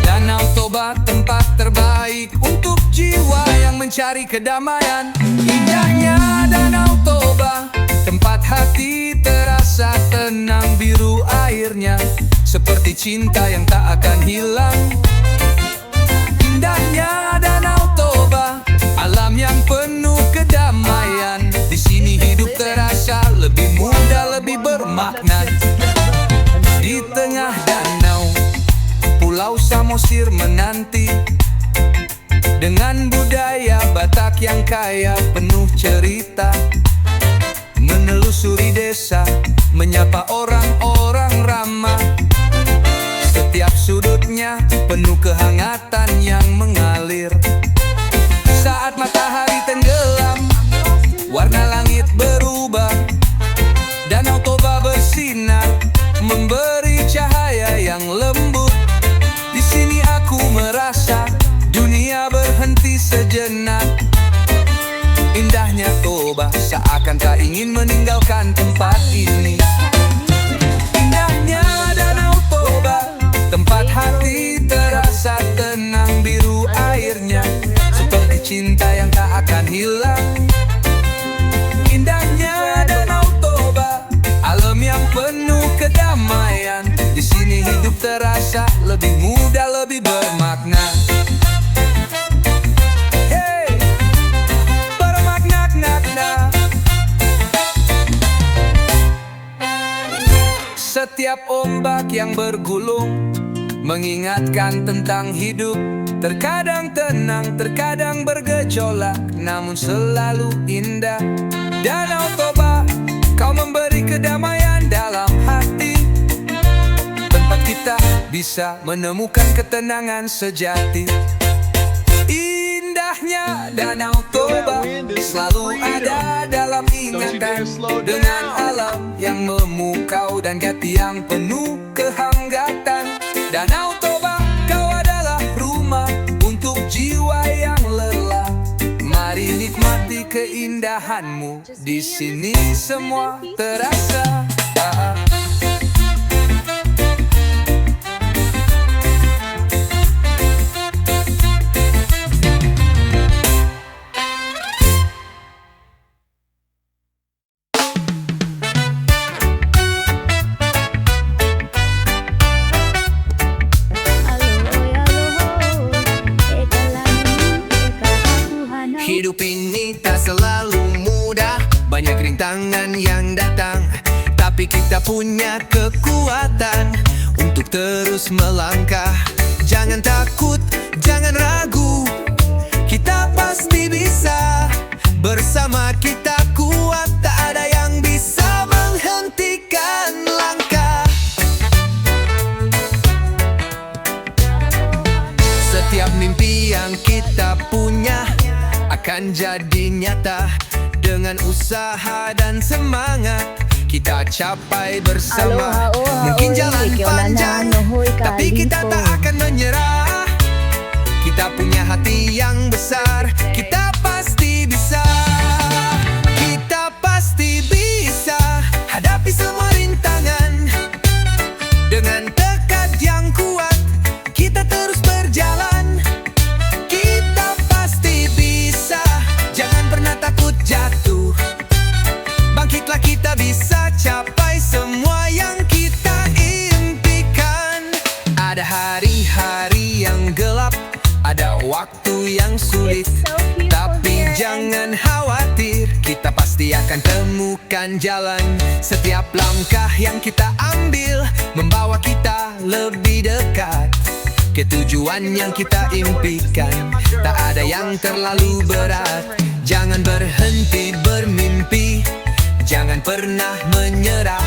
Danau Toba tempat terbaik untuk jiwa yang mencari kedamaian. Indahnya Danau Toba, tempat hati terasa tenang. Biru airnya seperti cinta yang tak akan hilang. Indahnya Danau Toba, alam yang penuh kedamaian. Di sini hidup terasa lebih mudah, lebih bermakna. Di tengah danau, Pulau Samosir menanti, dengan budaya Batak yang kaya penuh cerita. Menelusuri desa, menyapa orang-orang ramah. Setiap sudutnya penuh kehangatan yang mengalir. Saat matahari tenggelam, warna langit berubah. Danau Toba bersinar, memberi cahaya yang lembut. Di sini aku merasa dunia berhenti sejenak. Indahnya Toba, seakan tak ingin meninggalkan tempat ini. Indahnya hati terasa tenang, biru airnya seperti cinta yang tak akan hilang. Indahnya Danau Toba, alam yang penuh kedamaian. Di sini hidup terasa lebih mudah, lebih bermakna. Hey, bermakna-makna. Setiap ombak yang bergulung mengingatkan tentang hidup. Terkadang tenang, terkadang bergejolak, namun selalu indah. Danau Toba, kau memberi kedamaian dalam hati. Tempat kita bisa menemukan ketenangan sejati. Indahnya Danau Toba selalu ada dalam ingatan, dengan alam yang memukau dan hati yang penuh kehanggatan. Danau Toba, kau adalah rumah untuk jiwa yang lelah. Mari nikmati keindahanmu, di sini semua terasa. Hidup ini tak selalu mudah, banyak rintangan yang datang, tapi kita punya kekuatan untuk terus melangkah. Jangan takut, jangan ragu, kita pasti bisa. Bersama kita kuat, tak ada yang bisa menghentikan langkah. Setiap mimpi yang kita punya akan jadi nyata. Dengan usaha dan semangat kita capai bersama. Mungkin jalan panjang, tapi kita tak akan menyerah. Kita punya hati yang besar, kita pasti bisa. Kita pasti bisa hadapi semua rintangan. Dengan tekad yang kuat, kita terus berjalan. Jatuh, bangkitlah, kita bisa capai semua yang kita impikan. Ada hari-hari yang gelap, ada waktu yang sulit, tapi jangan khawatir, kita pasti akan temukan jalan. Setiap langkah yang kita ambil membawa kita lebih dekat ke tujuan yang kita impikan. Tak ada yang terlalu berat. Jangan berhenti bermimpi, jangan pernah menyerah,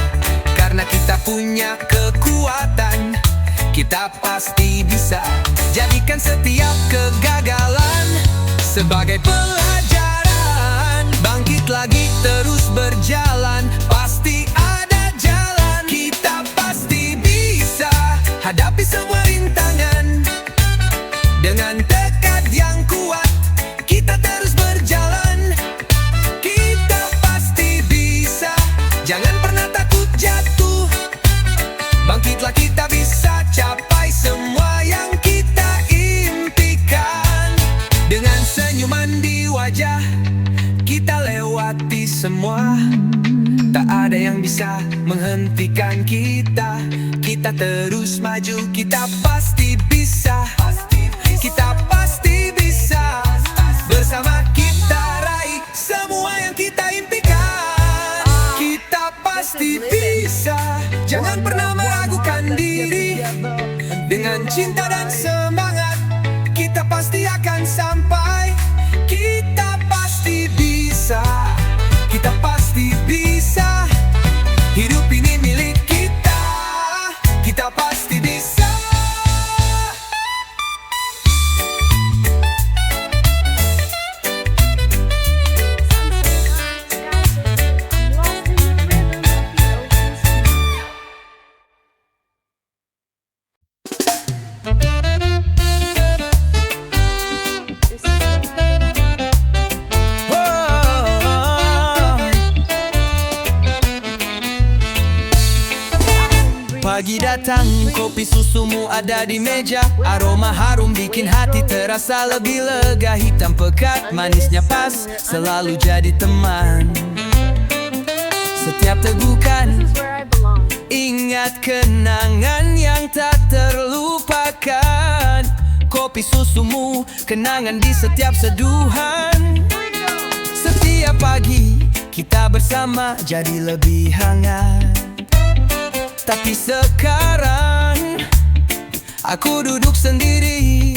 karena kita punya kekuatan, kita pasti bisa. Jadikan setiap kegagalan sebagai pelajaran. Bangkit lagi, terus berjalan, pasti ada jalan. Kita pasti bisa hadapi semua rintangan. Dengan tekad yang kuat, kita terus berjalan. Kita pasti bisa, jangan pernah takut jatuh. Bangkitlah, kita bisa capai semua yang kita impikan. Dengan senyuman di wajah, kita lewati semua. Tak ada yang bisa menghentikan kita. Kita terus maju, kita pasti bisa. Kita pasti bisa. Bersama kita raih semua yang kita impikan. Kita pasti bisa, jangan pernah meragukan diri. Dengan cinta dan semangat, kita pasti akan sampai. Kita pasti bisa, kita pasti bisa. Hidup ini milik kita, kita pasti bisa. pagi datang, kopi susumu ada di meja. Aroma harum bikin hati terasa lebih lega. Hitam pekat, manisnya pas, selalu jadi teman. Setiap tegukan, This is where I belong. ingat kenangan yang tak terlupakan. Kopi susumu, kenangan di setiap seduhan. Setiap pagi, kita bersama jadi lebih hangat. Tapi sekarang, aku duduk sendiri.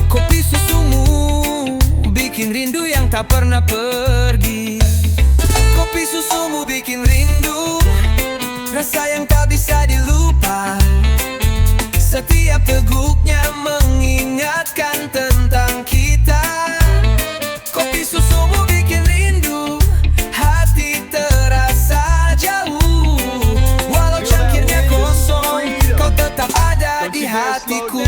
Kopi susumu bikin rindu yang tak pernah pergi. Kopi susumu bikin rindu, rasa yang tak bisa dilupa. Setiap teguknya mengingatkan tentang kita. Kopi susumu bikin rindu, hati terasa jauh. Walau cangkirnya kosong, kau tetap ada di hatiku.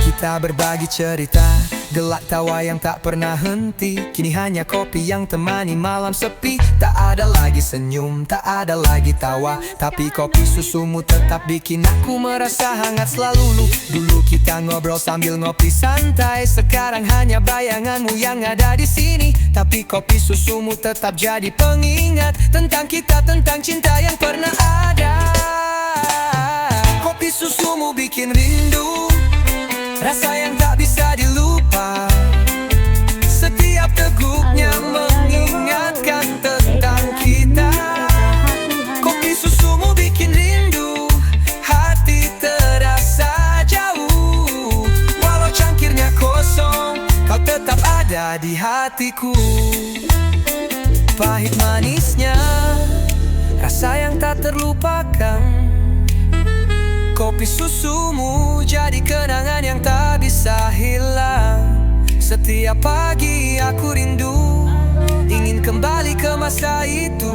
Kita berbagi cerita, gelak tawa yang tak pernah henti. Kini hanya kopi yang temani malam sepi. Tak ada lagi senyum, tak ada lagi tawa, tapi kopi susumu tetap bikin aku merasa hangat selalu. Dulu kita ngobrol sambil ngopi santai, sekarang hanya bayanganmu yang ada di sini. Tapi kopi susumu tetap jadi pengingat tentang kita, tentang cinta yang pernah ada. Kopi susumu bikin rindu, rasa yang tak bisa dilupa. Setiap teguknya mengingatkan tentang kita. Kopi susumu bikin rindu, hati terasa jauh. Walau cangkirnya kosong, kau tetap ada di hatiku. Pahit manisnya, rasa yang tak terlupakan. Kopi susumu jadi kenangan yang tak bisa hilang. Setiap pagi aku rindu, ingin kembali ke masa itu.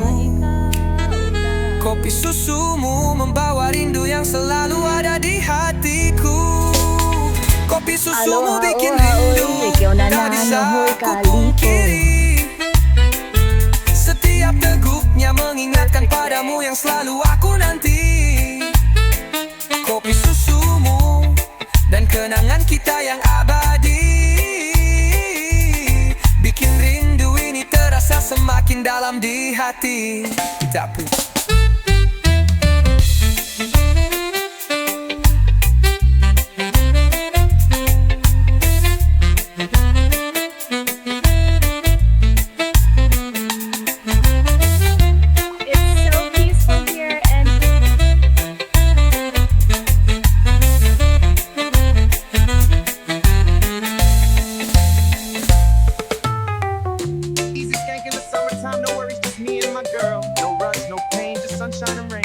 Kopi susumu membawa rindu yang selalu ada di hatiku. Kopi susumu bikin rindu, tak bisa aku pungkiri. Setiap teguknya mengingatkan padamu yang selalu aku nanti. Kopi susumu dan kenangan kita yang abadi, bikin rindu ini terasa semakin dalam di hati. Tapi It's so peaceful here and Easy skank in the summertime, no worries, just me and my girl. No rush, no pain, just sunshine and rain.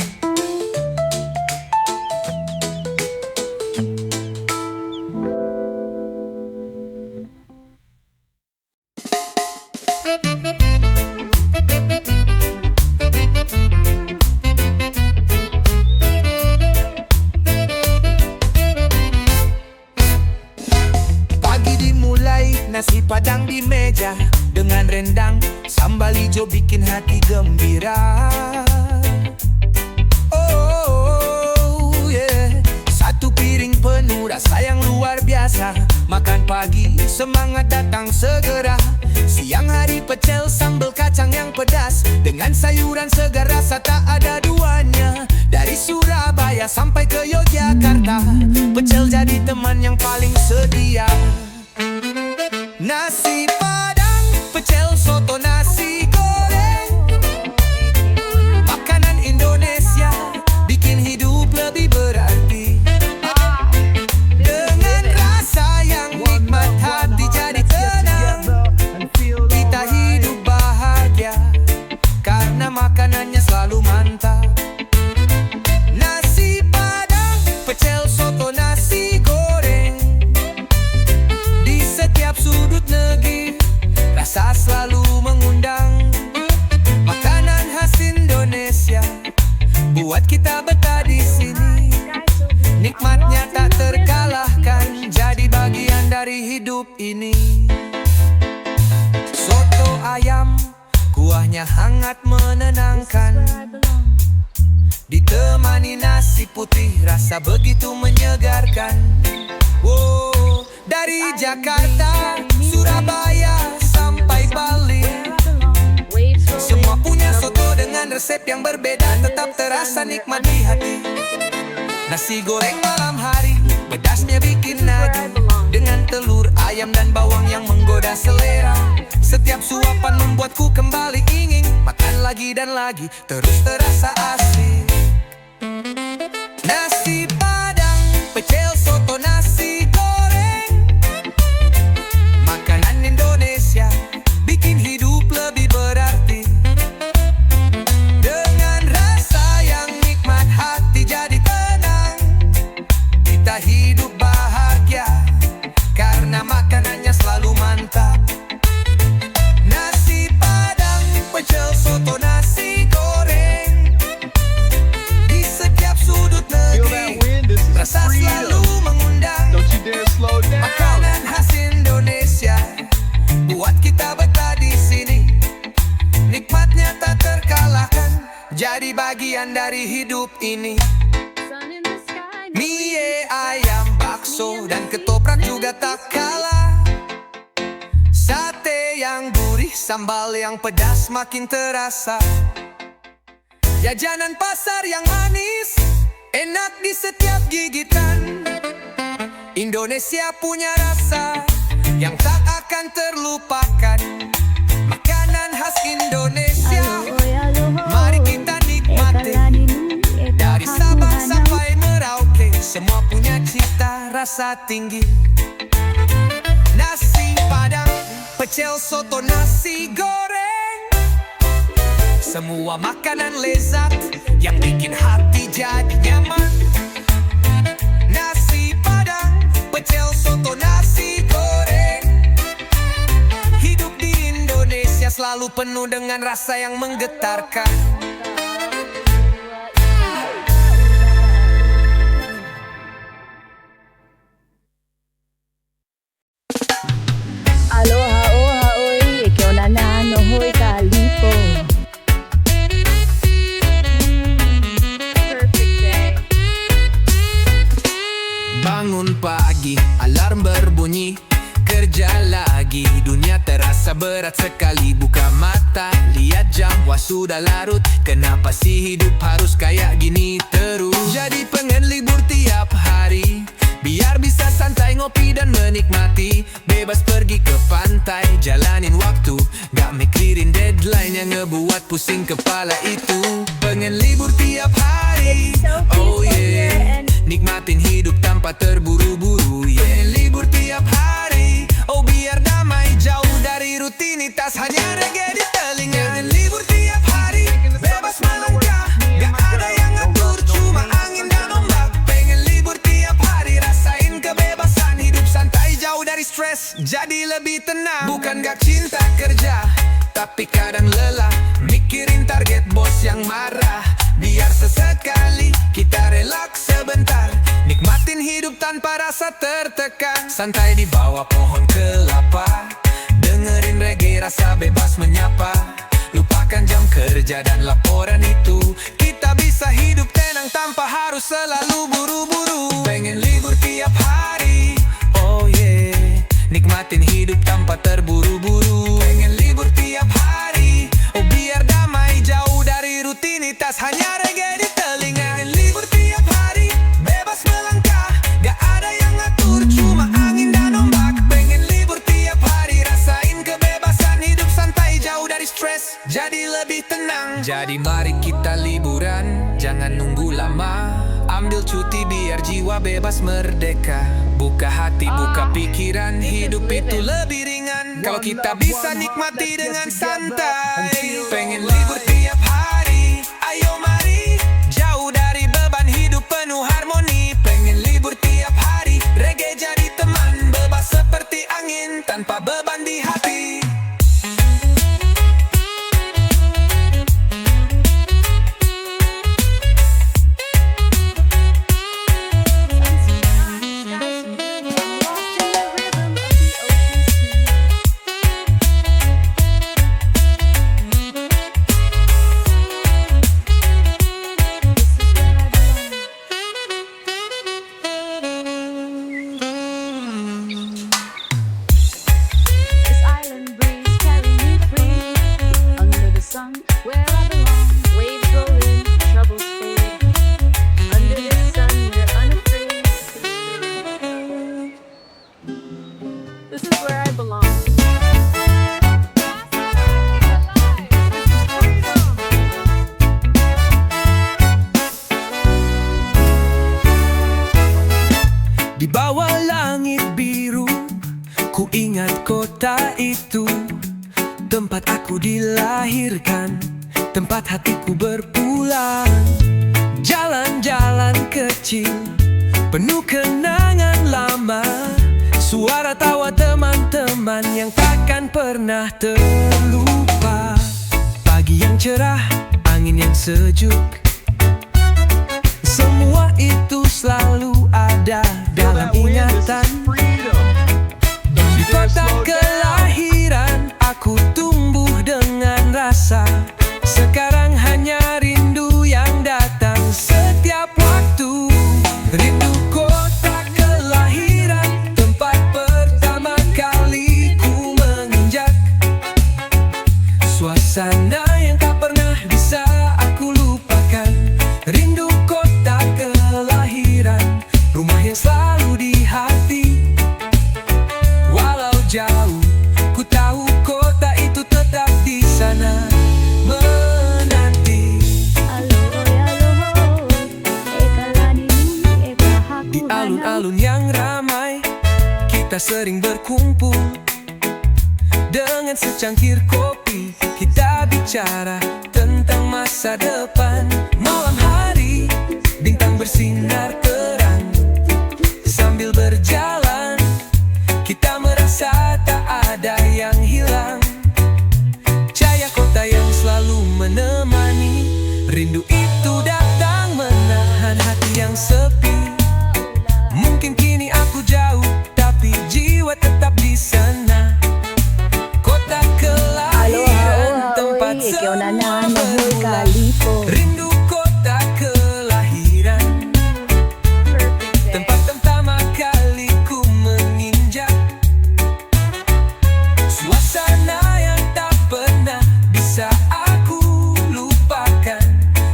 pagi dimulai, nasi padang di meja dengan rendang, sambal hijau bikin hati gembira. Oh yeah, satu piring penuh rasa yang luar biasa. Makan pagi, semangat datang segera. Siang hari pecel sambal kacang yang pedas, dengan sayuran segar rasa tak ada duanya. Dari Surabaya sampai ke Yogyakarta, pecel jadi teman yang paling setia. Nasi padang, pecel soto, nasi goreng, makanan Indonesia bikin hidup lebih berarti. Dengan rasa yang nikmat hati jadi tenang, And feel kita alright. hidup bahagia karena makanannya selalu mantap. Nasi padang, pecel soto, nasi goreng, di setiap sudut negeri rasa selalu mengundang. Makanan khas Indonesia buat kita betah di sini. Nikmatnya tak terkalahkan, jadi bagian dari hidup ini. Soto ayam, kuahnya hangat menenangkan. where I belong. Di ditemani nasi putih, rasa begitu menyegarkan. Wow, dari Jakarta, Surabaya, sampai Bali, semua punya soto dengan resep yang berbeda, tetap terasa nikmat di hati. Nasi goreng malam hari, pedasnya bikin nagih, dengan telur, ayam dan bawang yang menggoda selera. Setiap suapan membuatku kembali ingin makan lagi dan lagi, terus terasa asik. Nasi Padang, pecel, soto, nasi goreng, makanan Indonesia bikin hidup lebih berarti. Dengan rasa yang nikmat, hati jadi tenang. Kita hidup bahagia karena makanannya selalu mantap. Nasi Padang, pecel, soto, nasi goreng, di setiap sudut Feel that negeri wind? This is rasa selalu freedom. mengundang. Don't you dare slow down. Makanan khas Indonesia buat kita betah di sini. Nikmatnya tak terkalahkan, jadi bagian dari hidup ini. Sun in the sky, no Mie ayam, bakso, dan ketoprak juga tak kalah. Sate yang gurih, sambal yang pedas makin terasa. Jajanan pasar yang manis, enak di setiap gigitan. Indonesia punya rasa yang tak akan terlupakan. Makanan khas Indonesia, mari kita nikmati. Dari Sabang sampai Merauke, semua punya cita rasa tinggi. Nasi Padang, pecel, soto, nasi goreng, semua makanan lezat yang bikin hati jadi nyaman. Nasi Padang, pecel, soto, nasi goreng, hidup di Indonesia selalu penuh dengan rasa yang menggetarkan. Aloha, oha, oi, ikaw na nanohoy kalipo. Perfect day. Bangun pagi, alarm berbunyi, kerja lagi. Dunia terasa berat sekali, buka mata, lihat jam, wah sudah larut. Kenapa sih hidup harus kayak gini terus? Jadi pengen libur tiap hari, biar bisa santai ngopi dan menikmati. Bebas pergi ke pantai, jalanin waktu, gak mikirin deadline yang ngebuat pusing kepala itu. Pengen libur tiap hari, oh yeah, nikmatin hidup tanpa terburu-buru, yeah. Pengen libur tiap hari, oh biar damai, jauh dari rutinitas, hanya reggae di telinga. Pengen libur tiap hari, bebas melangkah, gak ada yang ngatur, cuma angin dan ombak. Pengen libur tiap hari, rasain kebebasan, hidup santai, jauh dari stres, jadi lebih tenang. Bukan gak cinta kerja, tapi kadang lelah, mikirin target bos yang marah. Biar sesekali kita relaks sebentar, nikmatin hidup tanpa rasa tertekan. Santai di bawah pohon kelapa, dengerin reggae, rasa bebas menyapa. Lupakan jam kerja dan laporan itu, kita bisa hidup tenang tanpa harus selalu buru-buru. Pengen libur tiap hari, oh yeah, nikmatin hidup tanpa terburu-buru. Pengen libur tiap hari, oh biar damai, jauh dari rutinitas, hanya reggae di telinga. Pengen libur tiap hari, bebas melangkah, gak ada yang ngatur, cuma angin dan ombak. Pengen libur tiap hari, rasain kebebasan, hidup santai, jauh dari stres, jadi lebih tenang. Jadi mari kita liburan, jangan nunggu lama, ambil cuti biar jiwa bebas merdeka. Buka hati, buka pikiran, hidup itu lebih ringan kalau kita bisa nikmati dengan santai. Pengen libur tiap hari, ayo mari, jauh dari beban hidup penuh harmoni. Pengen libur tiap hari, reggae jadi teman, bebas seperti angin tanpa beban di hati. Di bawah langit biru, ku ingat kota itu, tempat aku dilahirkan, tempat hatiku berpulang. Jalan-jalan kecil, penuh kenangan lama, suara tawa teman-teman yang takkan pernah terlupa. Pagi yang cerah, angin yang sejuk, semua itu selalu ada dalam ingatan. Di kota kelahiran, aku tumbuh dengan rasa. Sekarang hanya rindu yang datang setiap waktu. Rindu kota kelahiran, tempat pertama kali ku menginjak. Suasana yang tak pernah bisa aku lupakan. Rindu kota kelahiran, rumah yang selalu di hati. Walau jauh, ku tahu kota itu tetap di sana menanti. Di alun-alun yang ramai, kita sering berkumpul. Dengan secangkir kopi, kita bicara tentang masa depan. Malam hari, bintang bersinar terang. Sambil berjalan, kita merasa tak ada yang hilang. Cahaya kota yang selalu menemani. Rindu itu datang menahan hati yang sepi. Mungkin kini aku jauh, tapi jiwa tetap di sana. Kota kelahiran, tempat semua bermula. Rindu kota kelahiran, tempat pertama kali ku menginjak. Suasana yang tak pernah bisa aku lupakan.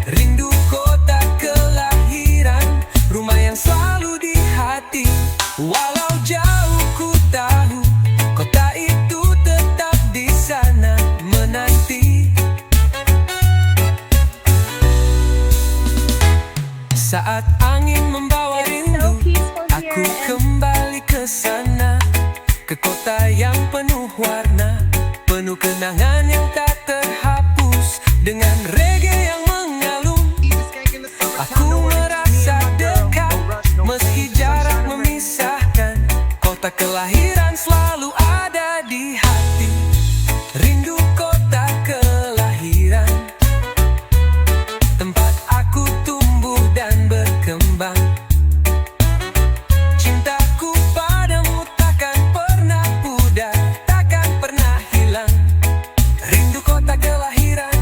Rindu kota kelahiran, rumah yang selalu di hati. Walau jauh, ku tahu kota itu tetap di sana menanti. Saat angin membawa rindu, aku kembali ke sana. Ke kota yang penuh warna, penuh kenangan yang tak terhapus. Dengan reggae yang mengalun, aku merasa dekat. Meski jarak memisahkan, kota kelahiran selalu ada di hati. Rindu kota kelahiran, tempat aku tumbuh dan berkembang. Cintaku padamu takkan pernah pudar, takkan pernah hilang. Rindu kota kelahiran,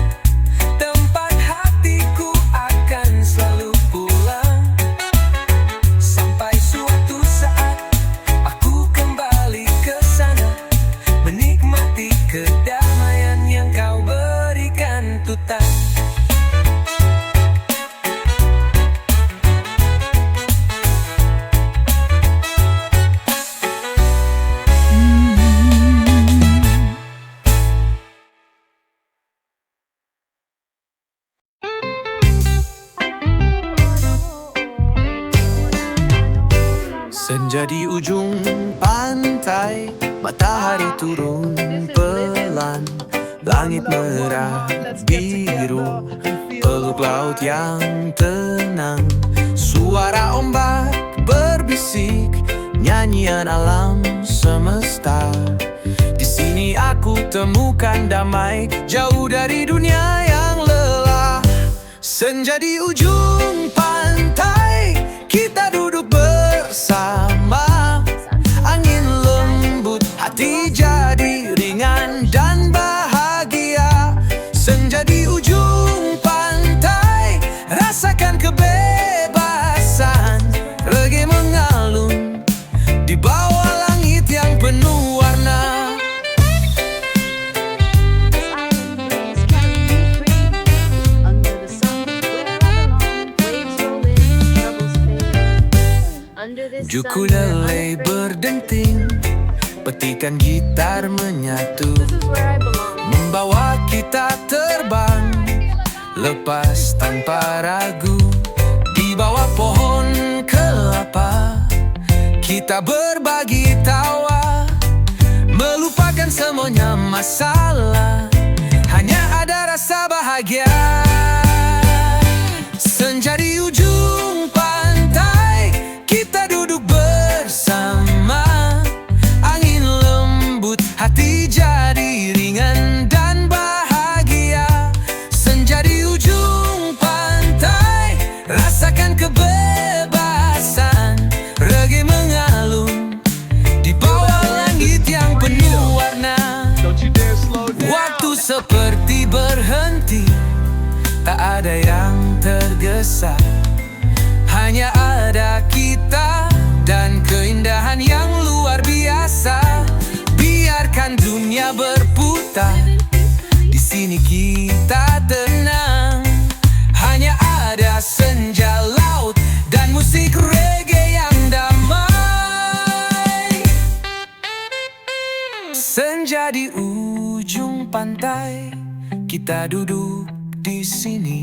tempat hatiku akan selalu pulang. Sampai suatu saat aku kembali ke sana, menikmati kedamaian yang kau berikan Tutan. Senja di ujung pantai, matahari turun pelan. Langit merah biru, peluk laut yang tenang. Suara ombak berbisik, nyanyian alam semesta. Di sini aku temukan damai, jauh dari dunia yang lelah. Senja di ujung pantai, kita duduk bersama. Angin lembut, hati jadi ringan dan bahagia. Senja di ujung pantai, rasakan kebebasan. Reggae mengalun di bawah langit yang penuh warna. Ukulele berdenting, petikan gitar menyatu, membawa kita terbang lepas tanpa ragu. Di bawah pohon kelapa, kita berbagi tawa, melupakan semuanya masalah, hanya ada rasa bahagia. Senja di ujung pantai, kita duduk bersama, angin lembut, hati jadi ringan dan bahagia. Senja di ujung pantai, rasakan kebebasan, reggae mengalun di bawah langit yang penuh warna. Don't you dare slow down. Waktu seperti berhenti, tak ada yang tergesa, hanya ada kita dan keindahan yang luar biasa. Biarkan dunia berputar, di sini kita tenang, hanya ada senja laut dan musik reggae yang damai. Senja di ujung pantai, kita duduk di sini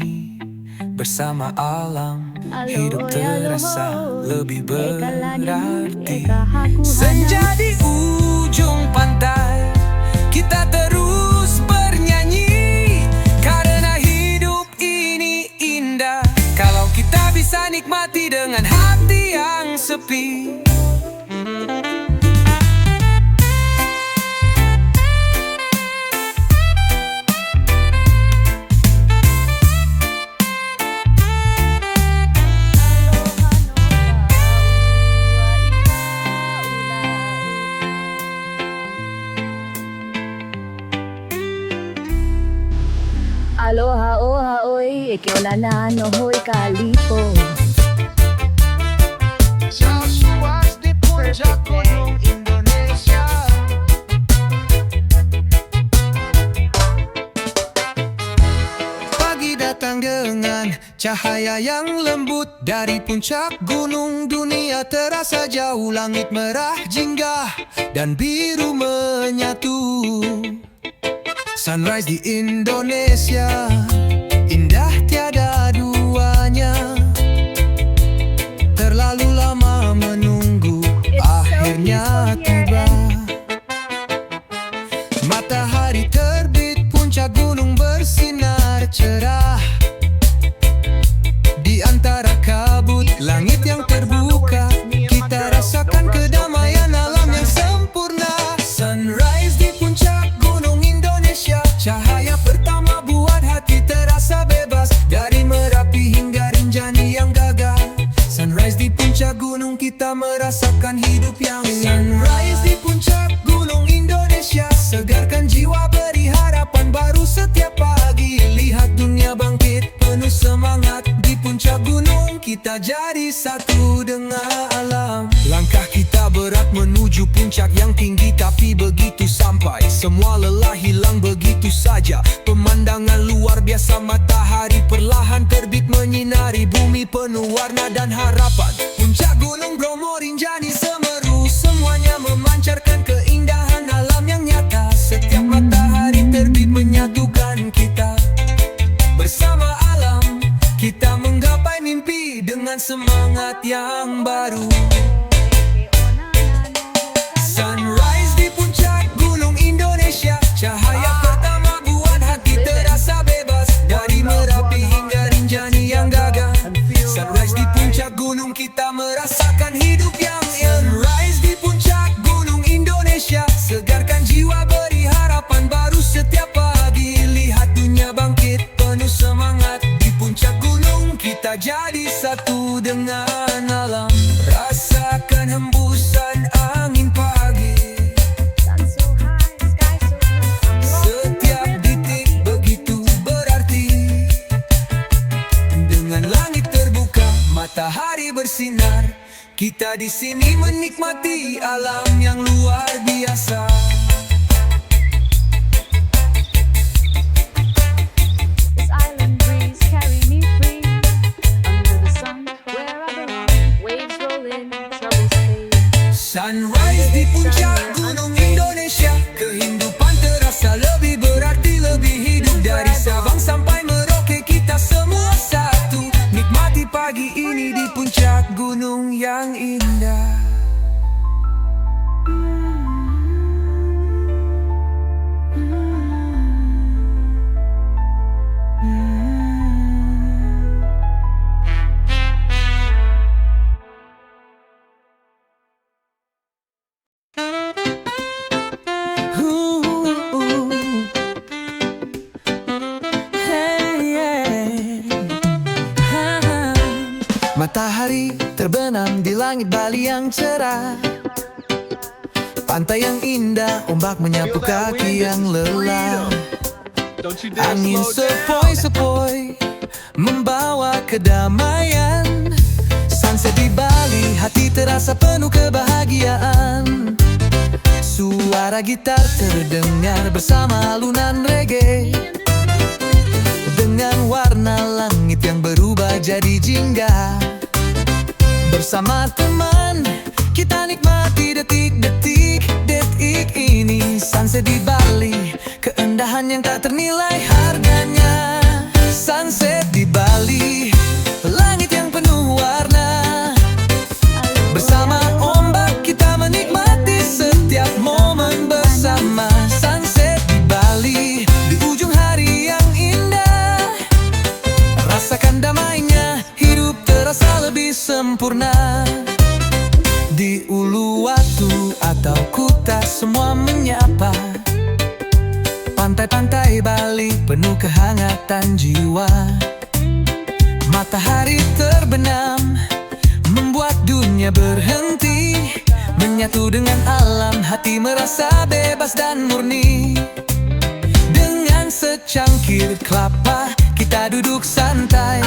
bersama alam, hidup terasa lebih berarti. Senja di ujung pantai, kita terus bernyanyi, karena hidup ini indah kalau kita bisa nikmati dengan hati yang sepi. Aloha, oha, oi, eke olana, no hoi kalipo. Joshua's di Puncak Gunung Indonesia. Pagi datang dengan cahaya yang lembut dari puncak gunung. Dunia terasa jauh, langit merah jingga dan biru menyatu. Sunrise di Indonesia, indah tiada duanya. Terlalu lama menunggu, akhirnya tiba. Matahari terbit, puncak gunung bersinar cerah. Di antara kabut, langit yang terbuka, kita rasakan kedamaian alam yang sempurna. Sunrise di puncak gunung Indonesia, cahaya pertama buat hati terasa bebas, dari Merapi hingga Rinjani yang gagah. Sunrise di puncak gunung, kita merasakan hidup yang Sunrise di puncak gunung Indonesia, segarkan jiwa, beri harapan baru setiap pagi. Lihat dunia bangkit penuh semangat, di puncak gunung kita jadi satu dengan alam. Langkah kita berat menuju puncak yang tinggi, tapi begitu sampai semua lelah hilang begitu saja. Pemandangan luar biasa, matahari perlahan terbit menyinari bumi penuh warna dan harapan. Puncak gunung Bromo, Rinjani, Semeru, semuanya memancarkan keindahan alam yang nyata. Setiap matahari terbit menyatukan kita, bersama alam kita menggapai mimpi dengan semangat yang baru. Sunrise di puncak gunung Indonesia, cahaya pertama buat hati terasa bebas, dari Merapi hingga Rinjani yang gagah. Sunrise di puncak gunung, kita merasakan hidup yang Sunrise di puncak gunung Indonesia, segarkan jiwa, beri harapan baru setiap pagi. Lihat dunia bangkit penuh semangat, di puncak gunung kita jadi satu dengan alam. Rasakan hembusan angin pagi, Sun so high, sky so blue. setiap detik begitu berarti. Dengan langit terbuka, matahari bersinar, kita di sini menikmati alam yang luar biasa. This island breeze carry me free under the sun where I belong. Waves roll in, troubles fade. Sunrise di puncak gunung Indonesia, kehidupan terasa lebih berarti, lebih hidup. Dari Sabang sampai Merauke kita semua satu, nikmati pagi ini di puncak gunung yang indah. langit Bali yang cerah, pantai yang indah, ombak menyapu kaki yang lelah. Don't you dare Angin slow down. sepoi-sepoi membawa kedamaian. Sunset di Bali, hati terasa penuh kebahagiaan. Suara gitar terdengar bersama alunan reggae, dengan warna langit yang berubah jadi jingga. Bersama teman, kita nikmati detik-detik ini. Sunset di Bali, keindahan yang tak ternilai harganya. Sunset di Bali, langit yang penuh warna. Bersama ombak kita menikmati setiap momen bersama. Sunset di Bali, di ujung hari yang indah. Rasakan damainya, hidup terasa lebih sempurna. Di Uluwatu atau Kuta semua menyapa. Pantai-pantai Bali penuh kehangatan jiwa. Matahari terbenam membuat dunia berhenti. Menyatu dengan alam, hati merasa bebas dan murni. Dengan secangkir kelapa kita duduk santai,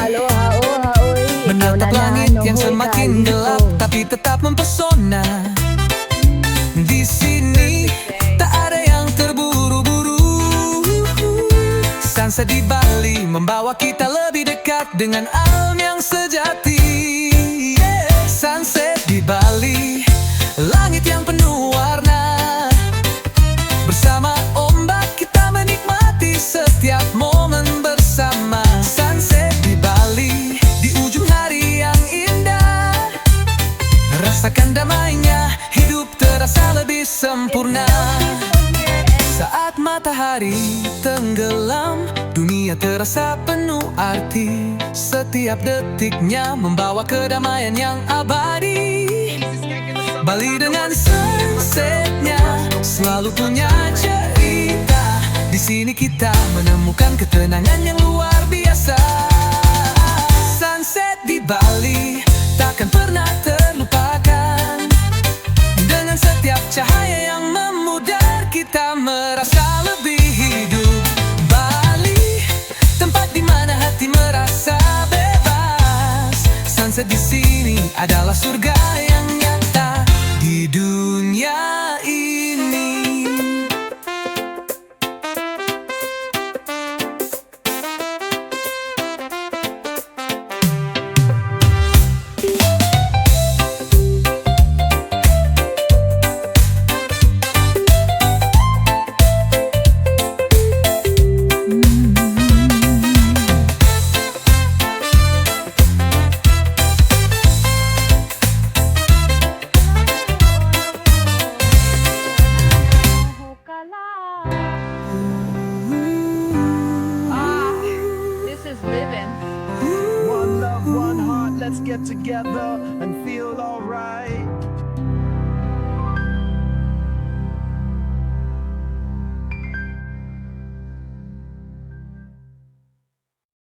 menatap langit yang semakin gelap tapi tetap mempesona. Di sini tak ada yang terburu-buru. Sunset di Bali membawa kita lebih dekat dengan alam yang sejati. Sunset di Bali, langit yang penuh warna. Bersama ombak kita menikmati setiap momen bersama. Sunset di Bali, di ujung hari yang indah. Rasakan damainya, hidup terasa lebih sempurna. Saat matahari tenggelam, dunia terasa penuh arti. Setiap detiknya membawa kedamaian yang abadi. Bali dengan sunsetnya selalu punya cerita. Di sini kita menemukan ketenangan yang luar biasa. Sunset di Bali takkan pernah terlupakan. Dengan setiap cahaya yang memudar kita merasa lebih hidup. Bali, tempat di mana hati merasa bebas. Sunset di sini adalah surga yang nyata di dunia ini. This is living. One love, one heart, let's get together and